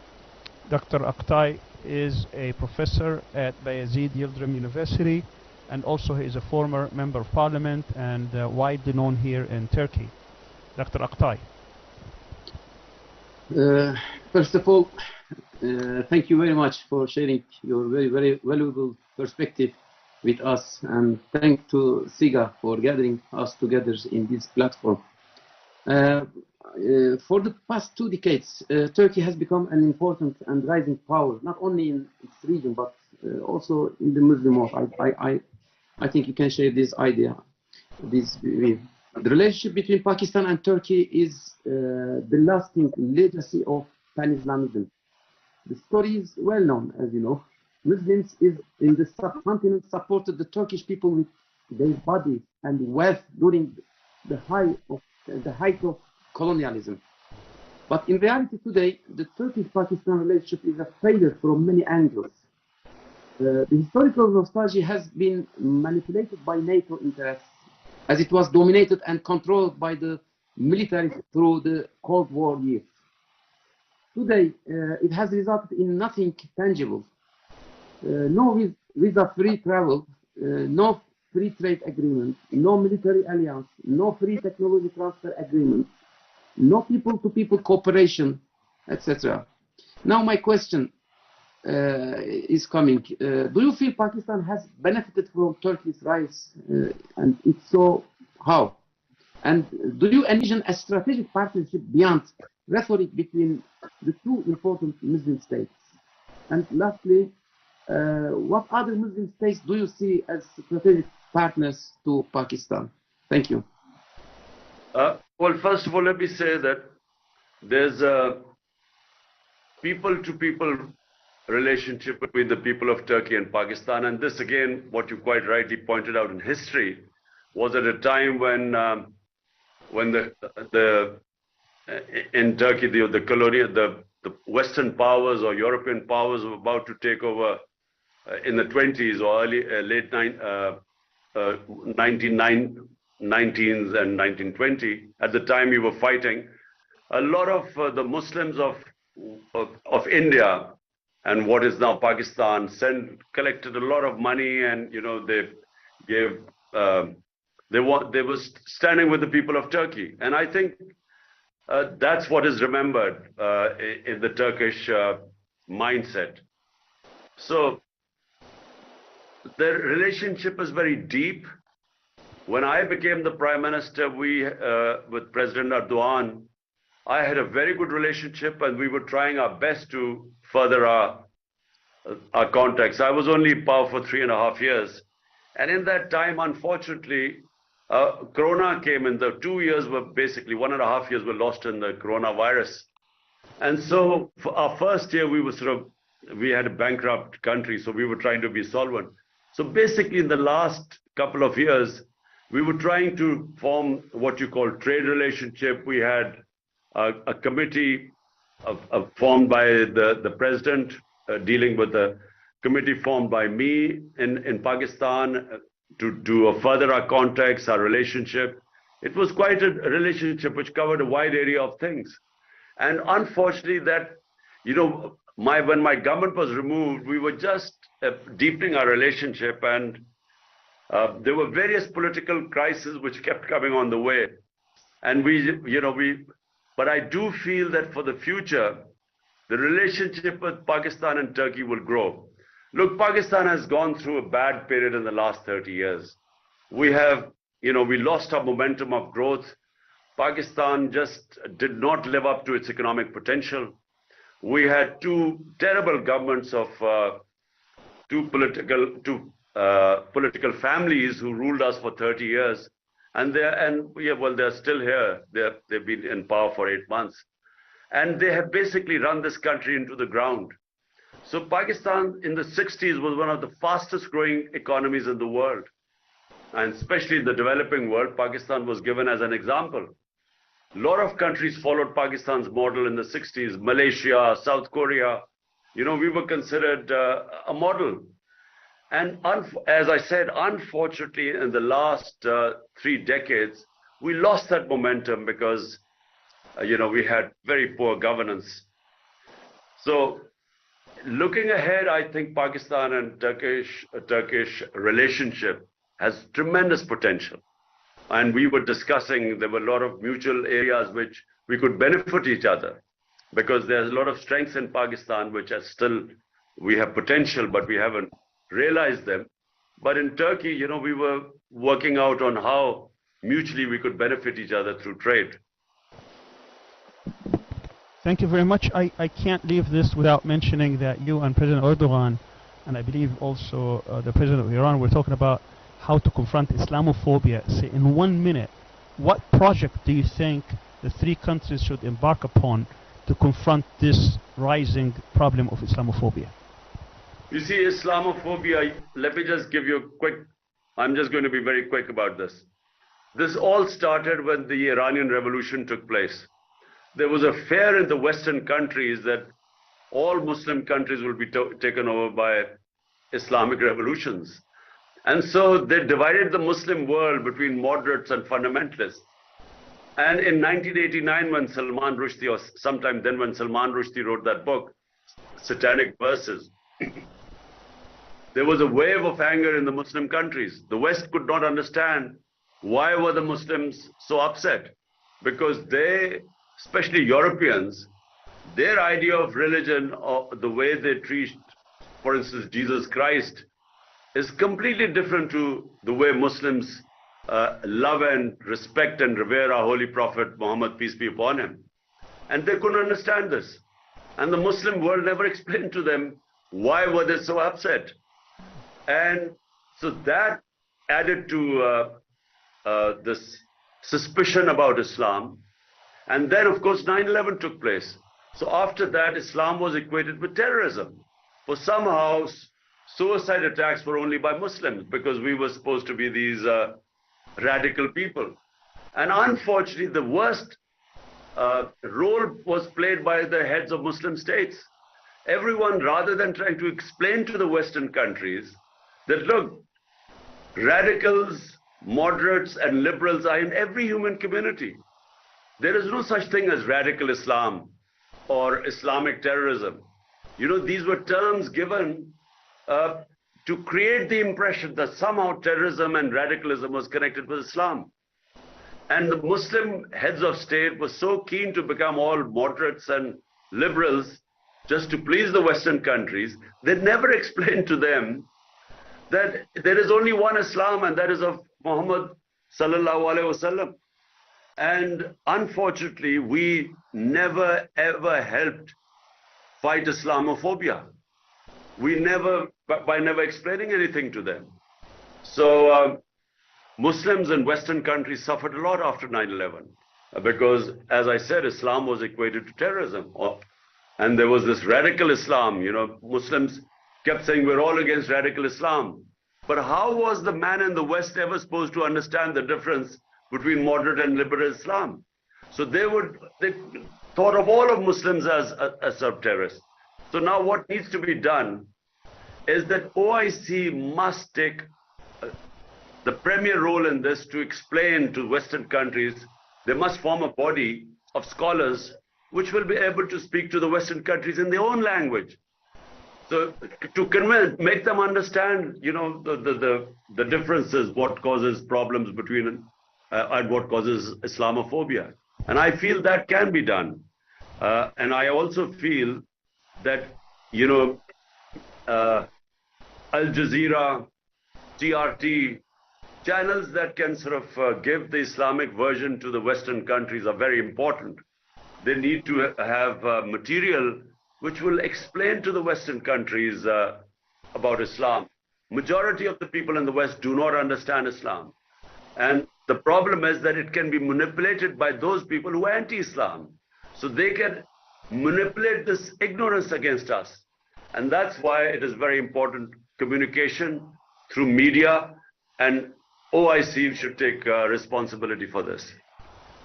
Dr. Aktay is a professor at Bayezid Yildirim University, and also he is a former member of parliament and widely known here in Turkey. Dr. Aktay. First of all, thank you very much for sharing your very, very valuable perspective with us, and thank to CIGA for gathering us together in this platform. For the past 2 decades, Turkey has become an important and rising power, not only in its region, but also in the Muslim world. I think you can share this idea, this view. The relationship between Pakistan and Turkey is the lasting legacy of Pan-Islamism. The story is well known, as you know. Muslims in the subcontinent supported the Turkish people with their bodies and wealth during the height of colonialism. But in reality today, the Turkish-Pakistan relationship is a failure from many angles. The historical nostalgia has been manipulated by NATO interests, as it was dominated and controlled by the military through the Cold War years. Today, it has resulted in nothing tangible. No visa-free travel, no free trade agreement, no military alliance, no free technology transfer agreement, no people-to-people cooperation, etc. Now my question, is coming. Do you feel Pakistan has benefited from Turkey's rise? And if so, how? And do you envision a strategic partnership beyond rhetoric between the two important Muslim states? And lastly, what other Muslim states do you see as strategic partners to Pakistan? Thank you. Well, first of all, let me say that there's a people-to-people relationship between the people of Turkey and Pakistan. And this, again, what you quite rightly pointed out in history, was at a time when in Turkey, the Western powers or European powers were about to take over in the 20s or late 1919s and 1920. At the time we were fighting, a lot of the Muslims of India and what is now Pakistan collected a lot of money, and they gave they were standing with the people of Turkey, and I think that's what is remembered in the Turkish mindset. So the relationship is very deep. When I became the Prime Minister, with President Erdogan, I had a very good relationship, and we were trying our best to further our contacts. I was only in power for 3.5 years, and in that time, unfortunately, Corona came in. The 2 years were basically 1.5 years were lost in the coronavirus. And so for our first year, we had a bankrupt country, so we were trying to be solvent. So basically in the last couple of years, we were trying to form what you call trade relationship. We had a committee formed by the president, dealing with the committee formed by me in Pakistan, to further our contacts, our relationship. It was quite a relationship which covered a wide area of things. And unfortunately when my government was removed, we were just deepening our relationship, and there were various political crises which kept coming on the way. And but I do feel that for the future, the relationship with Pakistan and Turkey will grow. Look, Pakistan has gone through a bad period in the last 30 years. We lost our momentum of growth. Pakistan just did not live up to its economic potential. We had two terrible governments of two political families who ruled us for 30 years. And they're still here. They've been in power for 8 months. And they have basically run this country into the ground. So Pakistan in the 60s was one of the fastest growing economies in the world. And especially in the developing world, Pakistan was given as an example. A lot of countries followed Pakistan's model in the 60s, Malaysia, South Korea. We were considered a model. And as I said, unfortunately, in the last 3 decades, we lost that momentum because, we had very poor governance. So looking ahead, I think Pakistan and Turkish relationship has tremendous potential. And we were discussing, there were a lot of mutual areas which we could benefit each other, because there's a lot of strengths in Pakistan which are we have potential, but we haven't realized them. But in Turkey, we were working out on how mutually we could benefit each other through trade. Thank you very much. I can't leave this without mentioning that you and President Erdogan, and I believe also the President of Iran, were talking about how to confront Islamophobia. Say, in 1 minute, what project do you think the 3 countries should embark upon to confront this rising problem of Islamophobia? You see, Islamophobia, let me just give you I'm just going to be very quick about this. This all started when the Iranian Revolution took place. There was a fear in the Western countries that all Muslim countries will be taken over by Islamic revolutions. And so they divided the Muslim world between moderates and fundamentalists. And in 1989, when Salman Rushdie, or sometime then when Salman Rushdie wrote that book, Satanic Verses, there was a wave of anger in the Muslim countries. The West could not understand why were the Muslims so upset, because they, especially Europeans, their idea of religion, or the way they for instance, Jesus Christ, is completely different to the way Muslims love and respect and revere our holy Prophet Muhammad, peace be upon him. And they couldn't understand this. And the Muslim world never explained to them why were they so upset. And so that added to this suspicion about Islam. And then, of course, 9/11 took place. So after that, Islam was equated with terrorism. For somehow, suicide attacks were only by Muslims because we were supposed to be these radical people. And unfortunately, the worst role was played by the heads of Muslim states. Everyone, rather than trying to explain to the Western countries that, look, radicals, moderates, and liberals are in every human community. There is no such thing as radical Islam or Islamic terrorism. You know, these were terms given to create the impression that somehow terrorism and radicalism was connected with Islam. And the Muslim heads of state were so keen to become all moderates and liberals just to please the Western countries, they never explained to them that there is only one Islam, and that is of Muhammad sallallahu alaihi wasallam. And unfortunately, we never ever helped fight Islamophobia. We never, by never explaining anything to them. So Muslims in Western countries suffered a lot after 9/11 because, as I said, Islam was equated to terrorism. And there was this radical Islam. You know, Muslims kept saying we're all against radical Islam. But how was the man in the West ever supposed to understand the difference between moderate and liberal Islam? So they thought of all of Muslims as terrorists. So now what needs to be done is that OIC must take the premier role in this to explain to Western countries. They must form a body of scholars which will be able to speak to the Western countries in their own language. So to make them understand, you know, the differences, what causes problems between and what causes Islamophobia. And I feel that can be done. And I also feel that, you know, Al Jazeera, TRT, channels that can sort of give the Islamic version to the Western countries are very important. They need to have material which will explain to the Western countries about Islam. Majority of the people in the West do not understand Islam. And the problem is that it can be manipulated by those people who are anti-Islam. So they can manipulate this ignorance against us. And that's why it is very important communication through media, and OIC should take responsibility for this.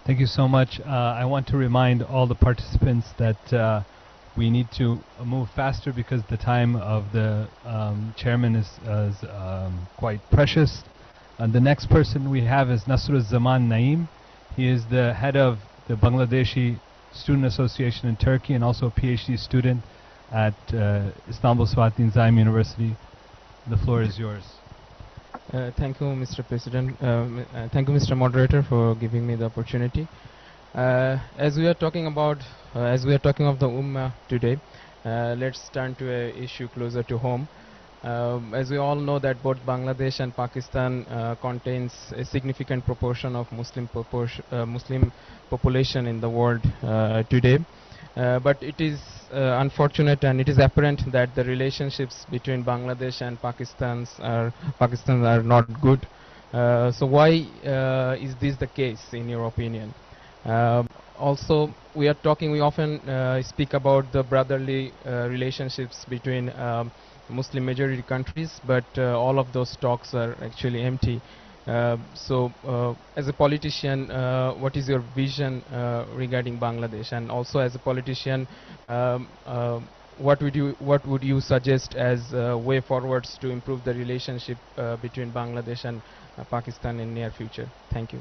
Thank you so much. I want to remind all the participants that we need to move faster because the time of the chairman is quite precious. And the next person we have is Nasruzzaman Naeem. He is the head of the Bangladeshi Student Association in Turkey and also a PhD student at Istanbul Sabahattin Zaim University. The floor is yours. Thank you, Mr. President. Thank you, Mr. Moderator, for giving me the opportunity. As we are talking of the Ummah today, let's turn to an issue closer to home. As we all know that both Bangladesh and Pakistan contains a significant proportion of Muslim population in the world today. But it is unfortunate and it is apparent that the relationships between Bangladesh and Pakistan are not good. So why is this the case in your opinion? Also, we often speak about the brotherly relationships between Muslim majority countries, but all of those talks are actually empty. So as a politician, what is your vision regarding Bangladesh? And also as a politician, what would you suggest as way forwards to improve the relationship between Bangladesh and Pakistan in near future? Thank you.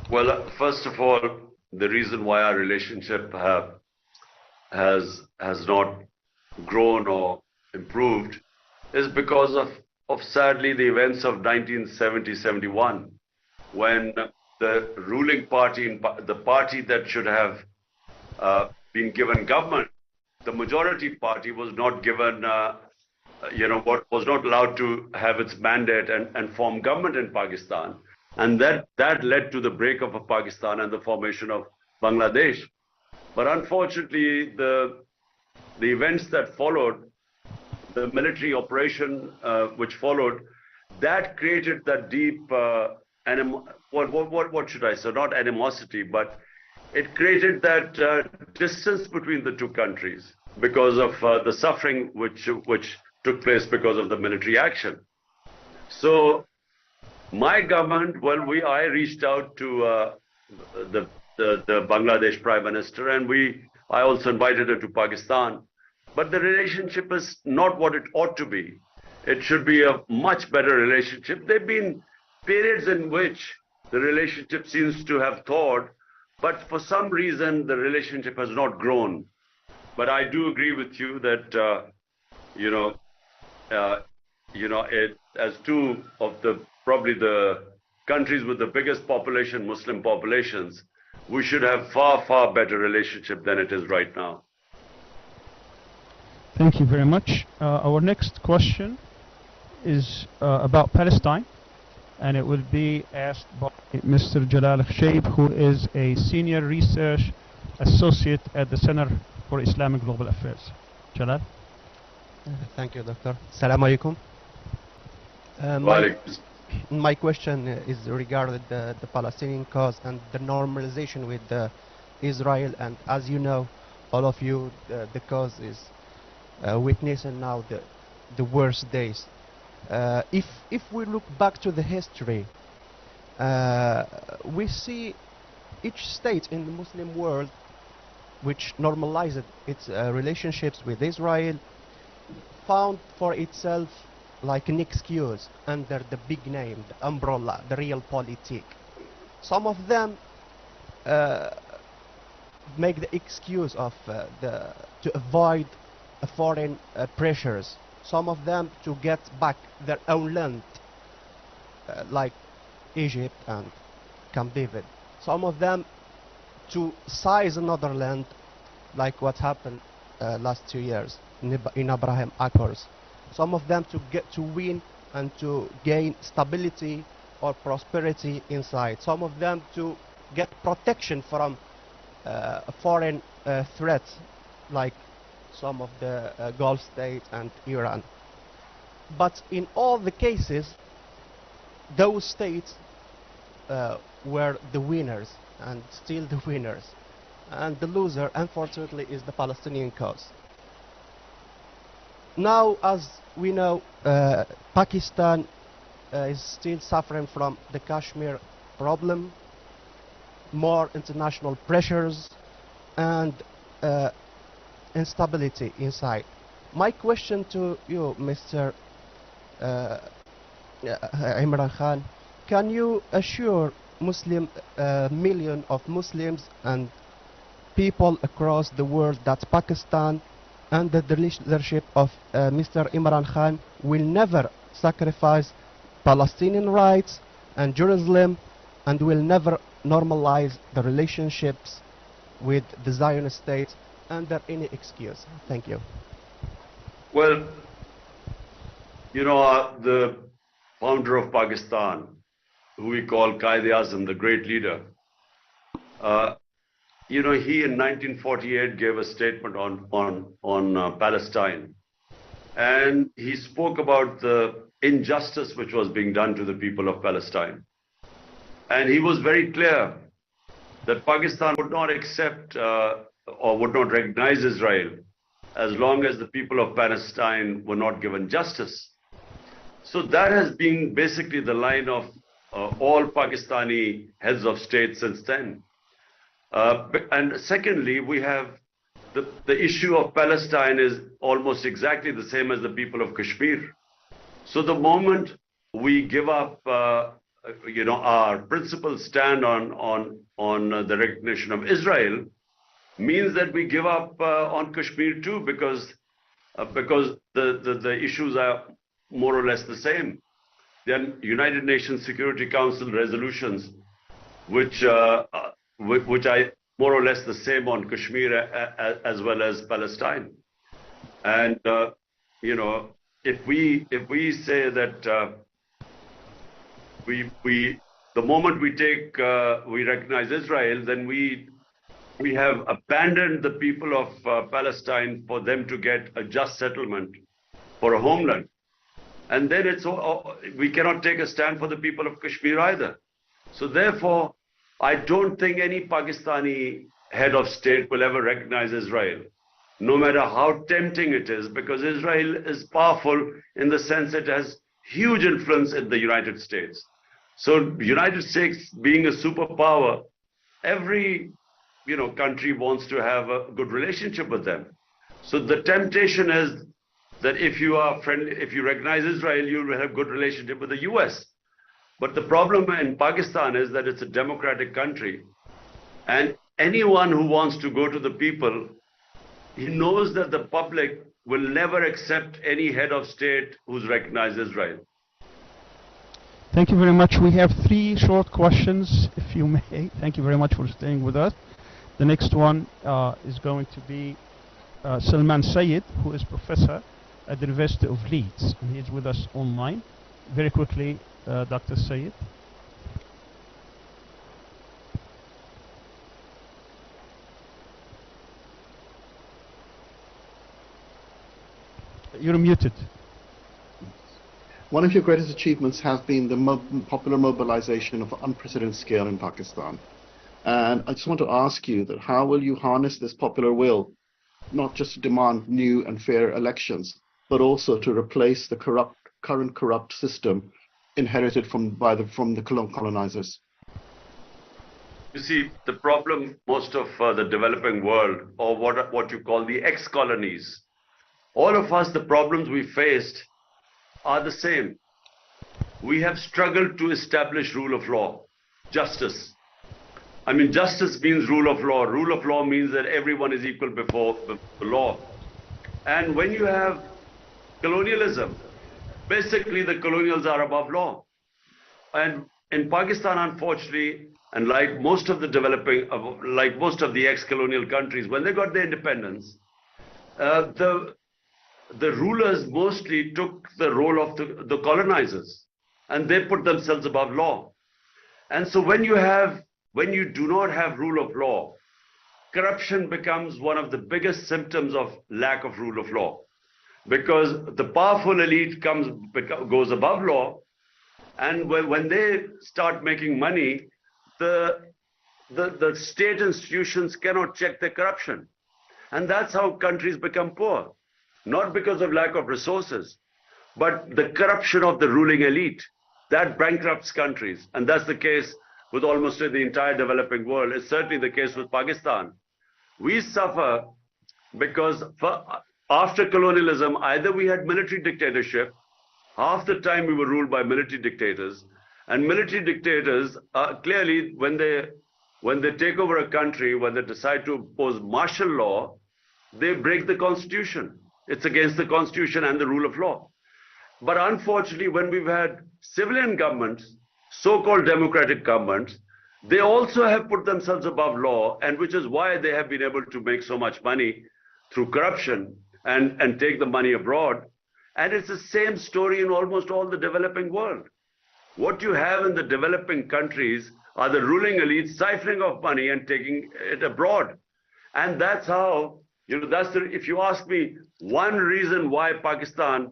Well, first of all, the reason why our relationship has not grown or improved is because of sadly the events of 1970-71, when the ruling party, the party that should have been given government, the majority party was not given was not allowed to have its mandate and form government in Pakistan. And that led to the break of Pakistan and the formation of Bangladesh. But unfortunately, the events that followed, the military operation which followed, that created that deep, what should I say, not animosity, but it created that distance between the two countries because of the suffering which took place because of the military action. So my government, I reached out to the Bangladesh Prime Minister, and I also invited her to Pakistan. But the relationship is not what it ought to be. It should be a much better relationship. There have been periods in which the relationship seems to have thawed, but for some reason the relationship has not grown. But I do agree with you that as two of probably the countries with the biggest population, Muslim populations, we should have far better relationship than it is right now. Thank you very much. Our next question is about Palestine, and it will be asked by Mr. Jalal Khshaib, who is a Senior Research Associate at the Center for Islamic Global Affairs. Jalal? Thank you, Doctor. Assalamu alaikum. My question is regarding the Palestinian cause and the normalization with Israel. And as you know, all of you, the cause is witnessing now the worst days. If we look back to the history, we see each state in the Muslim world which normalized its relationships with Israel found for itself like an excuse under the big name, the umbrella, the realpolitik. Some of them make the excuse of to avoid foreign pressures. Some of them to get back their own land, like Egypt and Camp David. Some of them to seize another land, like what happened last 2 years in Abraham Accords. Some of them to get to win and to gain stability or prosperity inside. Some of them to get protection from foreign threats, like some of the Gulf states and Iran. But in all the cases, those states were the winners and still the winners. And the loser, unfortunately, is the Palestinian cause. Now, as we know, Pakistan is still suffering from the Kashmir problem, more international pressures, and instability inside. My question to you, Mr. Imran Khan, can you assure millions of Muslims and people across the world that Pakistan, under the leadership of Mr. Imran Khan, will never sacrifice Palestinian rights and Jerusalem, and will never normalize the relationships with the Zionist state under any excuse? Thank you. Well, the founder of Pakistan, who we call Quaid-e-Azam, the great leader, he in 1948 gave a statement on Palestine, and he spoke about the injustice which was being done to the people of Palestine. And he was very clear that Pakistan would not accept or would not recognize Israel as long as the people of Palestine were not given justice. So that has been basically the line of all Pakistani heads of state since then. And secondly, we have the issue of Palestine is almost exactly the same as the people of Kashmir. So the moment we give up, our principal stand on the recognition of Israel, means that we give up on Kashmir too, because the issues are more or less the same. Then United Nations Security Council resolutions, which are more or less the same on Kashmir as well as Palestine. And if we say that the moment we recognize Israel, then we have abandoned the people of Palestine for them to get a just settlement for a homeland. And then we cannot take a stand for the people of Kashmir either. So therefore, I don't think any Pakistani head of state will ever recognize Israel, no matter how tempting it is, because Israel is powerful in the sense it has huge influence in the United States. So the United States being a superpower, every country wants to have a good relationship with them. So the temptation is that if you recognize Israel, you will have good relationship with the US. But the problem in Pakistan is that it's a democratic country, and anyone who wants to go to the people, he knows that the public will never accept any head of state who's recognized Israel. Thank you very much. We have 3 short questions, if you may. Thank you very much for staying with us. The next one is going to be Salman Sayyid, who is professor at the University of Leeds, and he is with us online. Very quickly, Dr. Sayyid. You're muted. One of your greatest achievements has been the popular mobilization of unprecedented scale in Pakistan. And I just want to ask you that how will you harness this popular will, not just to demand new and fair elections, but also to replace the current corrupt system inherited from the colonizers? You see, the problem most of the developing world, or what you call the ex-colonies, all of us, the problems we faced are the same. We have struggled to establish rule of law, justice. I mean, justice means rule of law. Rule of law means that everyone is equal before the law. And when you have colonialism, basically the colonials are above law. And in Pakistan, unfortunately, and like most of the ex-colonial countries, when they got their independence, the rulers mostly took the role of the colonizers, and they put themselves above law. And so when you do not have rule of law, corruption becomes one of the biggest symptoms of lack of rule of law, because the powerful elite goes above law, and when they start making money, the state institutions cannot check their corruption. And that's how countries become poor. Not because of lack of resources, but the corruption of the ruling elite. That bankrupts countries. And that's the case with almost the entire developing world. It's certainly the case with Pakistan. We suffer because after colonialism, either we had military dictatorship, half the time we were ruled by military dictators, and military dictators clearly, when they take over a country, when they decide to impose martial law, they break the constitution. It's against the constitution and the rule of law. But unfortunately, when we've had civilian governments, so-called democratic governments, they also have put themselves above law, and which is why they have been able to make so much money through corruption and take the money abroad. And it's the same story in almost all the developing world. What you have in the developing countries are the ruling elites siphoning off money and taking it abroad. And that's how, if you ask me, one reason why Pakistan,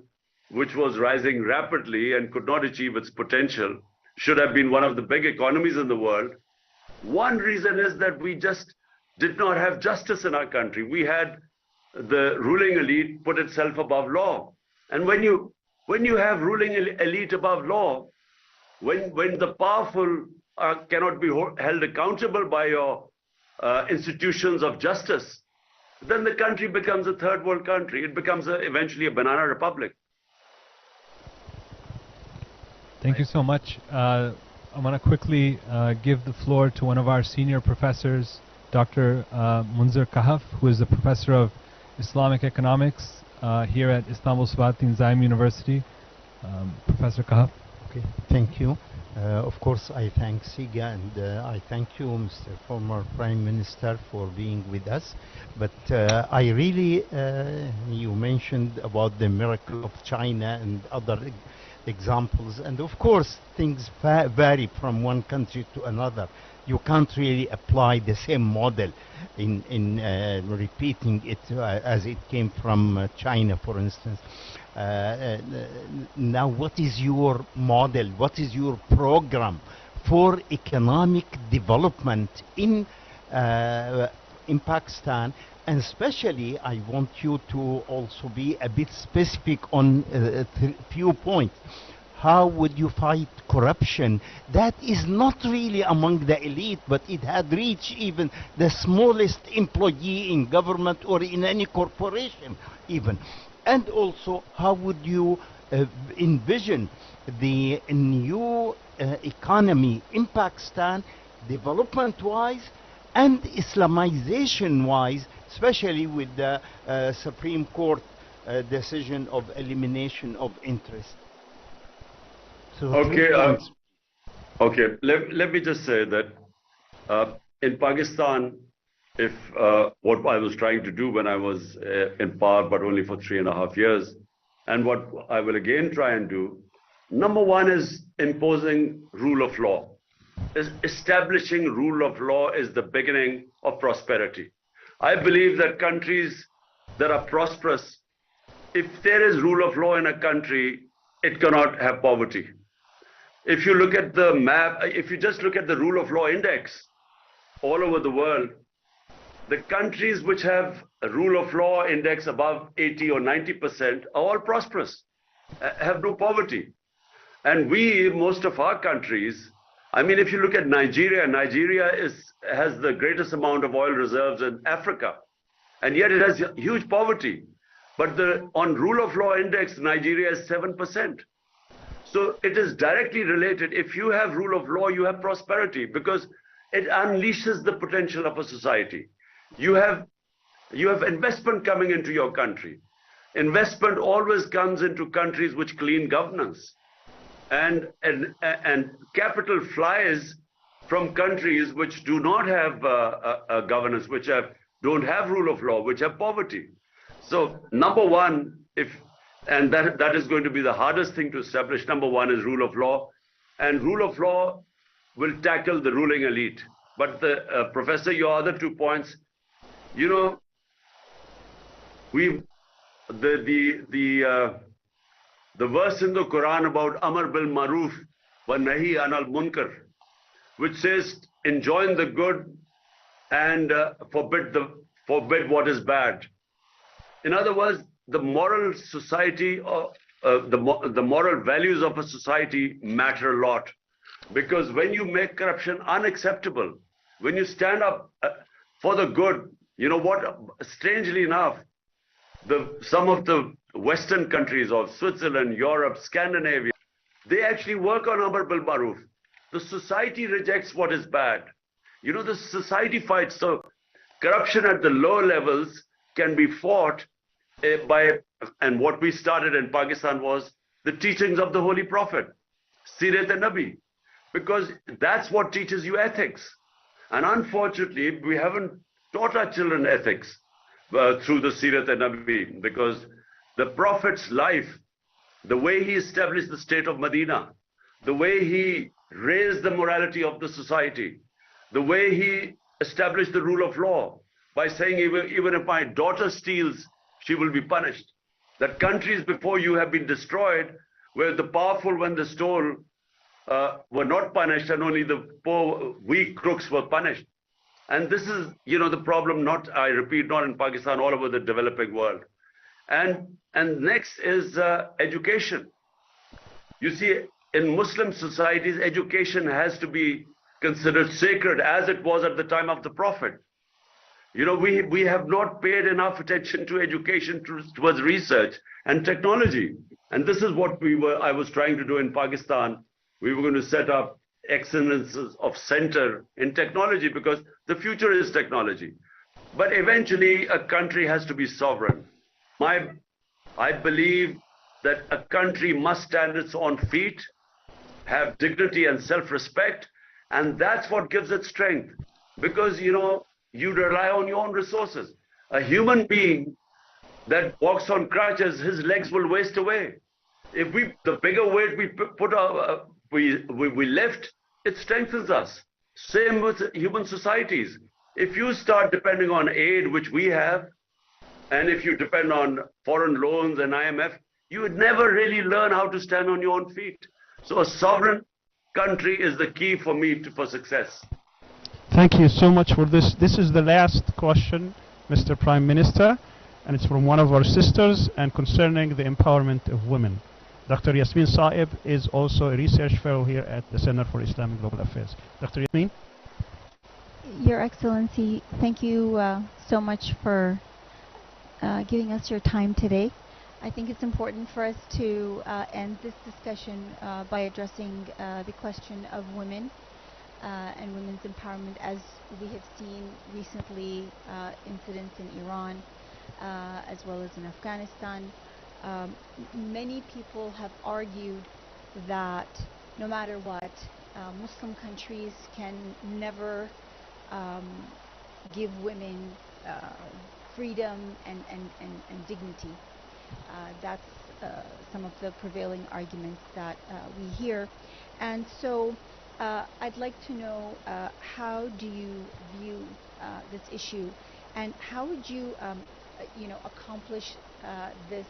which was rising rapidly and could not achieve its potential, should have been one of the big economies in the world, one reason is that we just did not have justice in our country. We had the ruling elite put itself above law. And when you have ruling elite above law, when the powerful cannot be held accountable by your institutions of justice, then the country becomes a third world country. It becomes eventually a banana republic. Thank you so much. I want to quickly give the floor to one of our senior professors, Dr. Munzir Kahf, who is a professor of Islamic economics here at Istanbul Sabahattin Zaim University. Professor Kahf. Okay, thank you. Of course, I thank CIGA and I thank you, Mr. Former Prime Minister, for being with us. But I really, you mentioned about the miracle of China and other examples. And of course, things vary from one country to another. You can't really apply the same model in repeating it as it came from China, for instance. Now, what is your model? What is your program for economic development in Pakistan? And especially, I want you to also be a bit specific on a few points. How would you fight corruption that is not really among the elite, but it had reached even the smallest employee in government or in any corporation even? And also, how would you envision the new economy in Pakistan, development-wise and Islamization-wise, especially with the Supreme Court decision of elimination of interest? So okay. Let me just say that in Pakistan, if what I was trying to do when I was in power, but only for 3.5 years, and what I will again try and do, number one is imposing rule of law. Establishing rule of law is the beginning of prosperity. I believe that countries that are prosperous, if there is rule of law in a country, it cannot have poverty. If you look at the map, if you just look at the rule of law index all over the world, the countries which have a rule of law index above 80 or 90% are all prosperous, have no poverty. And most of our countries, I mean, if you look at Nigeria, Nigeria has the greatest amount of oil reserves in Africa, and yet it has huge poverty. But on rule of law index, Nigeria is 7%. So it is directly related. If you have rule of law, you have prosperity, because it unleashes the potential of a society. You have investment coming into your country. Investment always comes into countries which clean governance. And capital flies from countries which do not have a governance, which don't have rule of law, which have poverty. So number one, and that is going to be the hardest thing to establish. Number one is rule of law, and rule of law will tackle the ruling elite. But Professor, your other 2 points, you know, the verse in the Quran about Amar bil Maruf wa Nahi Anil Munkar, which says enjoin the good and forbid what is bad. In other words, the moral society or the moral values of a society matter a lot, because when you make corruption unacceptable, when you stand up for the good, you know what? Strangely enough, some of the Western countries of Switzerland, Europe, Scandinavia, they actually work on Amar bil Maruf. The society rejects what is bad. You know, the society fights. So corruption at the lower levels can be fought and what we started in Pakistan was the teachings of the Holy Prophet, Sirat-e-Nabi, because that's what teaches you ethics. And unfortunately, we haven't taught our children ethics through the Sirat-e-Nabi, because the Prophet's life, the way he established the state of Medina, the way he raised the morality of the society, the way he established the rule of law by saying even if my daughter steals, she will be punished. That countries before you have been destroyed, where the powerful, when they stole, were not punished, and only the poor, weak crooks were punished. And this is, you know, the problem, I repeat, not in Pakistan, all over the developing world. And next is education. You see, in Muslim societies, education has to be considered sacred, as it was at the time of the Prophet. You know, we have not paid enough attention to education towards research and technology. And this is what I was trying to do in Pakistan. We were going to set up excellences of center in technology, because the future is technology. But eventually a country has to be sovereign. I believe that a country must stand its own feet, have dignity and self-respect, and that's what gives it strength. Because, you know, you rely on your own resources. A human being that walks on crutches, his legs will waste away. If the bigger weight we lift, it strengthens us. Same with human societies. If you start depending on aid, which we have, and if you depend on foreign loans and IMF, you would never really learn how to stand on your own feet. So a sovereign country is the key for me for success. Thank you so much for this. This is the last question, Mr. Prime Minister, and it's from one of our sisters and concerning the empowerment of women. Dr. Yasmin Saib is also a research fellow here at the Center for Islam and Global Affairs. Dr. Yasmin? Your Excellency, thank you so much for giving us your time today. I think it's important for us to end this discussion by addressing the question of women and women's empowerment. As we have seen recently, incidents in Iran as well as in Afghanistan. Many people have argued that no matter what, Muslim countries can never give women freedom and dignity. That's some of the prevailing arguments that we hear. And so I'd like to know how do you view this issue, and how would you accomplish this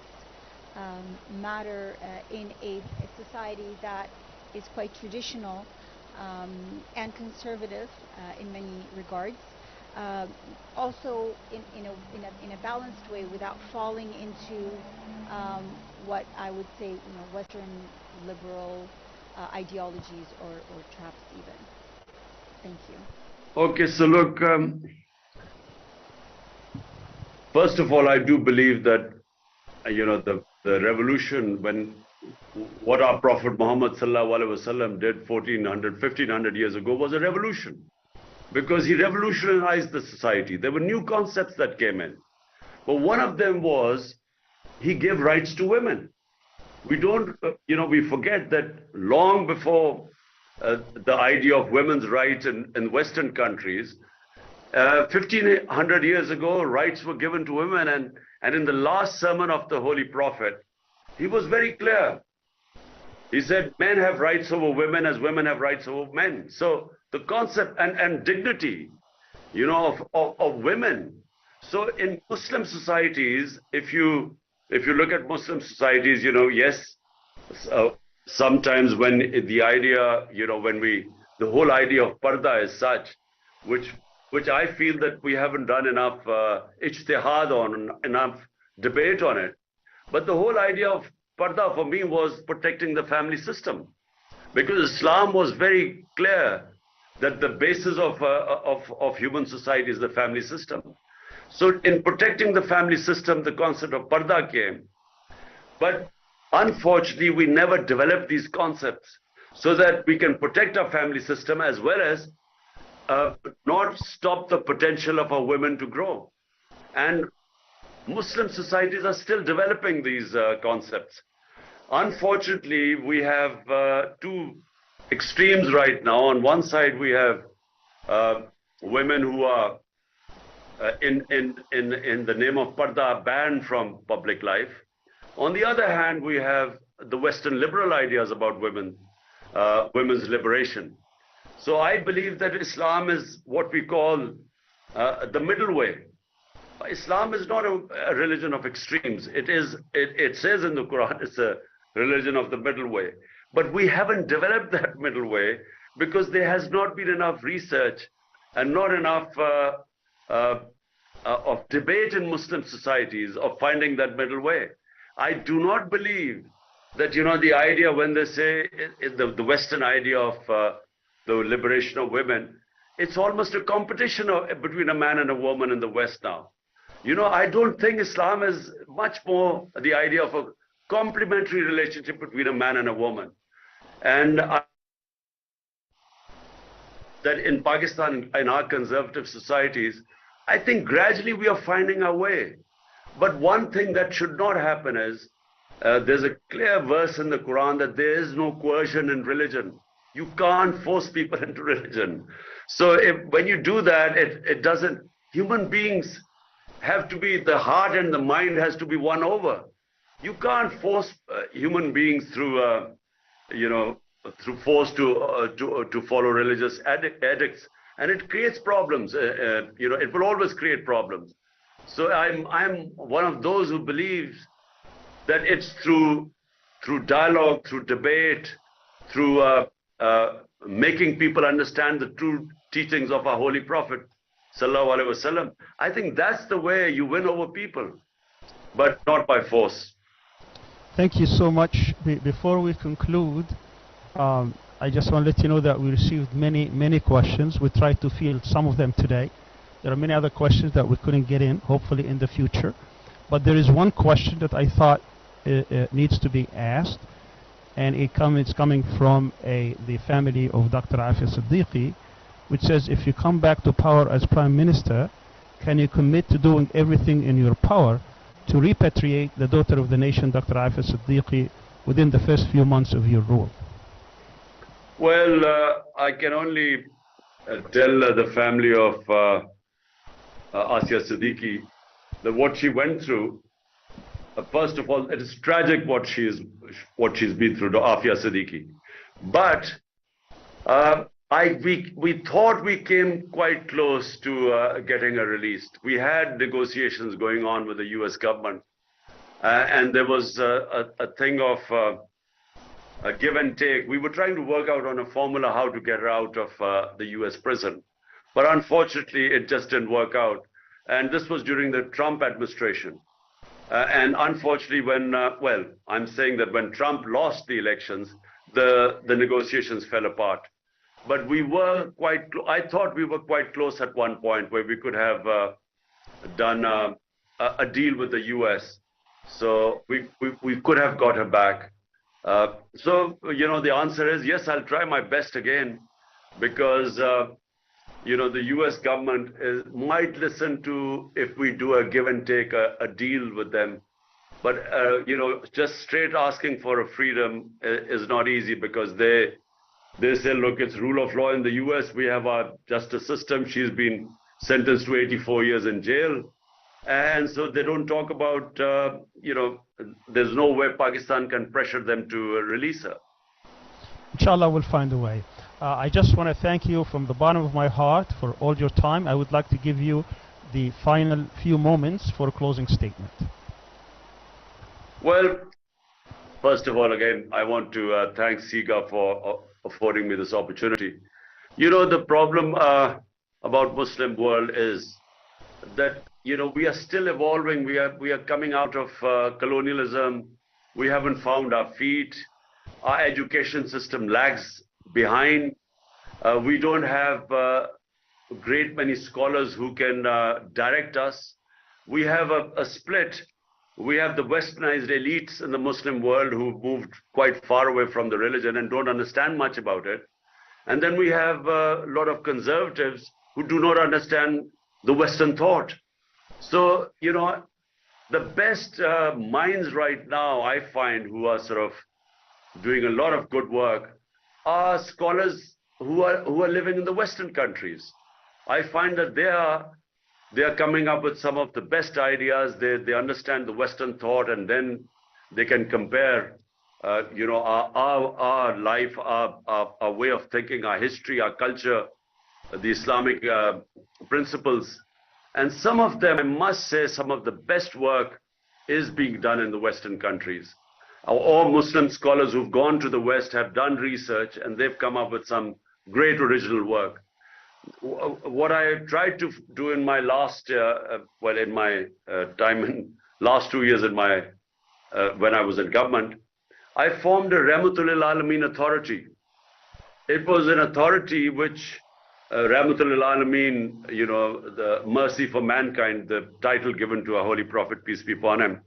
matter in a society that is quite traditional and conservative in many regards, also in a balanced way, without falling into what I would say, Western liberal ideologies or traps even. Thank you. Okay, so look, first of all, I do believe that the revolution, what our Prophet Muhammad sallallahu alaihi wasallam did 1500 years ago, was a revolution, because he revolutionized the society. There were new concepts that came in, but one of them was he gave rights to women. We don't, we forget that long before the idea of women's rights in Western countries, 1500 years ago, rights were given to women, and in the last sermon of the Holy Prophet, he was very clear. He said, men have rights over women as women have rights over men. So the concept and dignity, of women. So in Muslim societies, if you look at Muslim societies, yes, sometimes when the idea, the whole idea of parda is such, which I feel that we haven't done enough ijtihad on, enough debate on it. But the whole idea of parda for me was protecting the family system, because Islam was very clear that the basis of human society is the family system. So in protecting the family system, the concept of parda came. But unfortunately, we never developed these concepts so that we can protect our family system as well as not stop the potential of our women to grow. And Muslim societies are still developing these concepts. Unfortunately, we have two extremes right now. On one side, we have women who are in the name of parda banned from public life. On the other hand, we have the Western liberal ideas about women's liberation. So I believe that Islam is what we call the middle way. Islam is not a religion of extremes. It says in the Quran it's a religion of the middle way. But we haven't developed that middle way because there has not been enough research and not enough of debate in Muslim societies of finding that middle way. I do not believe that, the idea when they say the Western idea of the liberation of women, it's almost a competition between a man and a woman in the West now. I don't think Islam is much more the idea of a complementary relationship between a man and a woman. And that in Pakistan, in our conservative societies, I think gradually we are finding our way. But one thing that should not happen is There's a clear verse in the Quran that there is no coercion in religion. You can't force people into religion. So when you do that, it doesn't, human beings have to be, the heart and the mind has to be won over. You can't force human beings through, through force to follow religious edicts, and it creates problems. It will always create problems. So I'm one of those who believes that it's through dialogue, through debate, through making people understand the true teachings of our Holy Prophet Sallallahu Alaihi Wasallam. I think that's the way you win over people, but not by force. Thank you so much. Before we conclude, I just want to let you know that we received many questions. We tried to field some of them today. There are many other questions that we couldn't get in, hopefully in the future. But there is one question that I thought needs to be asked, and it's coming from the family of Dr. Afia Siddiqui, which says, if you come back to power as Prime Minister, can you commit to doing everything in your power to repatriate the daughter of the nation, Dr. Afia Siddiqui, within the first few months of your rule? Well, I can only tell the family of Afia Siddiqui that what she went through, first of all, it is tragic what she's been through, to Afia Siddiqui. But we thought we came quite close to getting her released. We had negotiations going on with the US government, and there was a thing of a give and take. We were trying to work out on a formula how to get her out of the US prison. But unfortunately, it just didn't work out. And this was during the Trump administration. And unfortunately, when, I'm saying that when Trump lost the elections, the negotiations fell apart. But we were I thought we were quite close at one point where we could have done a deal with the US. So we could have got her back. So, the answer is yes, I'll try my best again, because, the US government might listen to if we do a give and take, a deal with them. But, just straight asking for a freedom is not easy, because they say, look, it's rule of law in the US. We have our justice system. She's been sentenced to 84 years in jail. And so they don't talk about, there's no way Pakistan can pressure them to release her. Inshallah, we'll find a way. I just want to thank you from the bottom of my heart for all your time. I would like to give you the final few moments for a closing statement. Well, first of all, again, I want to thank CIGA for affording me this opportunity. The problem about Muslim world is that, we are still evolving. We are coming out of colonialism. We haven't found our feet. Our education system lags behind. We don't have a great many scholars who can direct us. We have a split. We have the westernized elites in the Muslim world who've moved quite far away from the religion and don't understand much about it. And then we have a lot of conservatives who do not understand the Western thought. So, the best minds right now, I find, who are sort of doing a lot of good work, are scholars who are living in the Western countries. I find that they are coming up with some of the best ideas. They understand the Western thought, and then they can compare, our life, our way of thinking, our history, our culture, the Islamic principles. And some of them, I must say, some of the best work is being done in the Western countries. All Muslim scholars who've gone to the West have done research, and they've come up with some great original work. What I tried to do in my last, in my time in last 2 years in my, when I was in government, I formed a Rahmatul Alameen authority. It was an authority which Rahmatul Alameen, the mercy for mankind, the title given to our Holy Prophet, peace be upon him.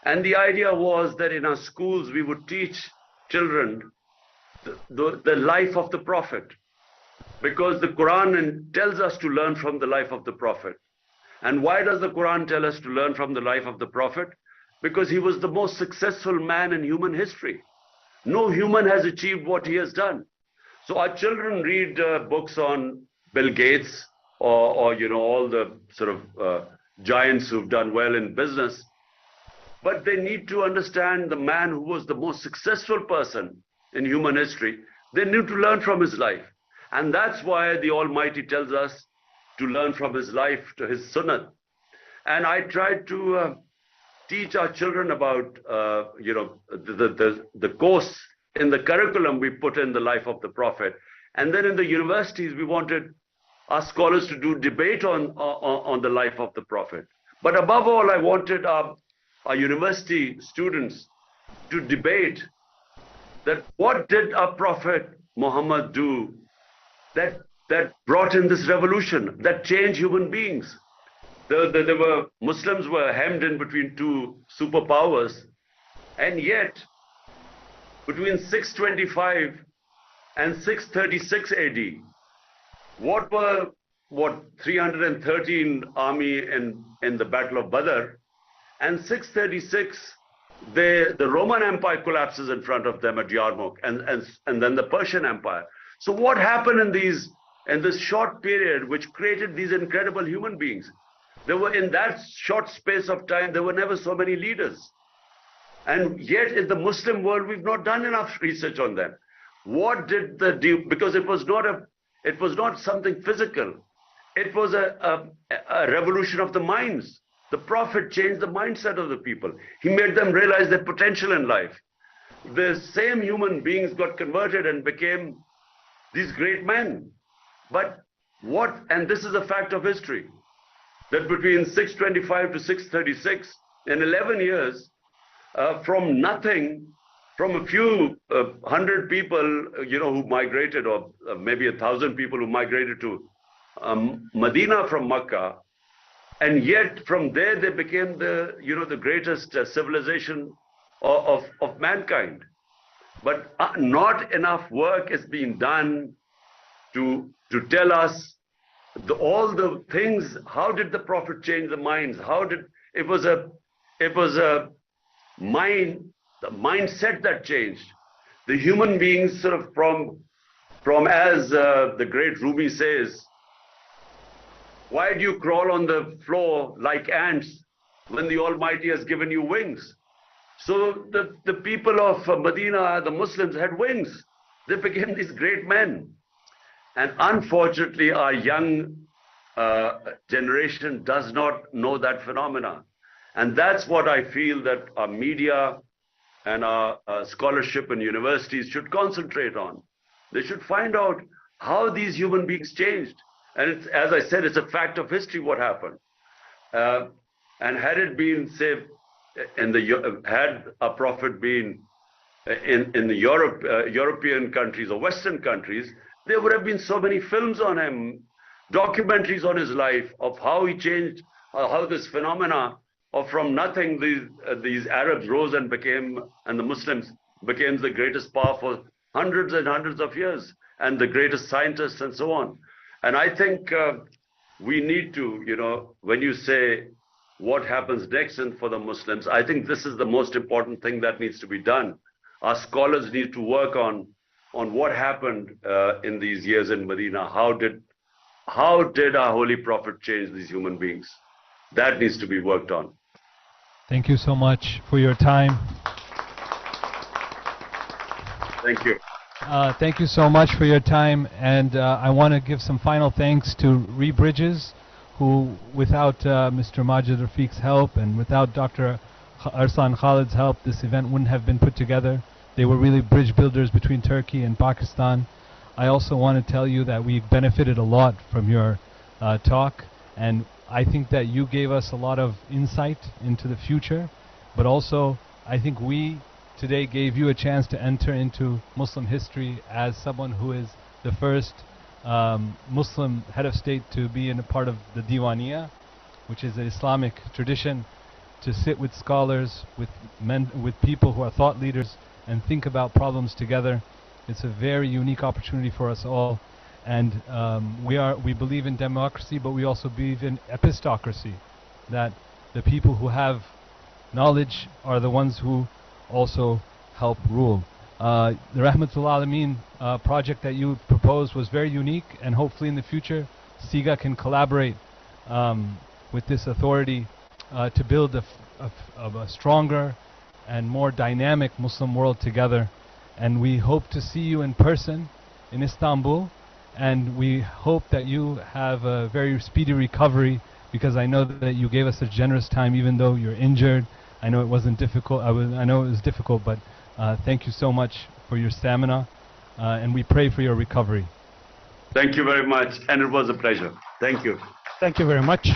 And the idea was that in our schools we would teach children the life of the Prophet, because the Quran tells us to learn from the life of the Prophet. And why does the Quran tell us to learn from the life of the Prophet? because he was the most successful man in human history. No human has achieved what he has done. So our children read books on Bill Gates or all the sort of giants who've done well in business. But they need to understand the man who was the most successful person in human history. They need to learn from his life. And that's why the Almighty tells us to learn from his life, to his sunnah. And I tried to teach our children about, the course in the curriculum we put in the life of the Prophet. And then in the universities, we wanted our scholars to do debate on the life of the Prophet. But above all, I wanted our university students to debate that what did our Prophet Muhammad do that brought in this revolution, that changed human beings. Muslims were hemmed in between two superpowers, and yet between 625 and 636 AD, what were 313 army in the Battle of Badr, and 636 the Roman Empire collapses in front of them at Yarmouk, and then the Persian Empire. So what happened in this short period which created these incredible human beings? There were, in that short space of time, there were never so many leaders. And yet in the Muslim world, we've not done enough research on them. What did because it was not something physical. It was a revolution of the minds. The Prophet changed the mindset of the people. He made them realize their potential in life. The same human beings got converted and became these great men. But and this is a fact of history, that between 625 to 636, in 11 years, from nothing, from a few 100 people, who migrated, or maybe 1,000 people who migrated to Medina from Makkah, and yet from there they became the greatest civilization of mankind. But not enough work is being done to tell us all the things. How did the Prophet change the minds? It was a mind, the mindset that changed. The human beings sort of from as the great Rumi says, why do you crawl on the floor like ants when the Almighty has given you wings? So the people of Medina, the Muslims, had wings. They became these great men. And unfortunately, our young generation does not know that phenomena. And that's what I feel that our media and our scholarship and universities should concentrate on. They should find out how these human beings changed. And it's, as I said, it's a fact of history what happened. And had it been, say, had a Prophet been in the European countries or Western countries, there would have been so many films on him, documentaries on his life, of how he changed, how this phenomena of from nothing these Arabs rose and the Muslims became the greatest power for hundreds and hundreds of years, and the greatest scientists and so on. And I think we need to, when you say what happens next for the Muslims, I think this is the most important thing that needs to be done. Our scholars need to work on what happened in these years in Medina. How did our Holy Prophet change these human beings? That needs to be worked on. Thank you so much for your time. Thank you. Thank you so much for your time, and I want to give some final thanks to Rebridges, who, without Mr. Majid Rafiq's help and without Dr. Arslan Khalid's help, this event wouldn't have been put together. They were really bridge builders between Turkey and Pakistan. I also want to tell you that we benefited a lot from your talk, and I think that you gave us a lot of insight into the future, but also I think we today gave you a chance to enter into Muslim history as someone who is the first Muslim head of state to be in a part of the Diwanniya, which is an Islamic tradition, to sit with scholars, with people who are thought leaders, and think about problems together. It's a very unique opportunity for us all, and we believe in democracy, but we also believe in epistocracy, that the people who have knowledge are the ones who also help rule. The Rahmatul Alameen project that you proposed was very unique, and hopefully in the future CIGA can collaborate with this authority to build a stronger and more dynamic Muslim world together. And we hope to see you in person in Istanbul, and we hope that you have a very speedy recovery, because I know that you gave us a generous time even though you're injured. I know it wasn't difficult. I know it was difficult, but thank you so much for your stamina, and we pray for your recovery. Thank you very much, and it was a pleasure. Thank you. Thank you very much.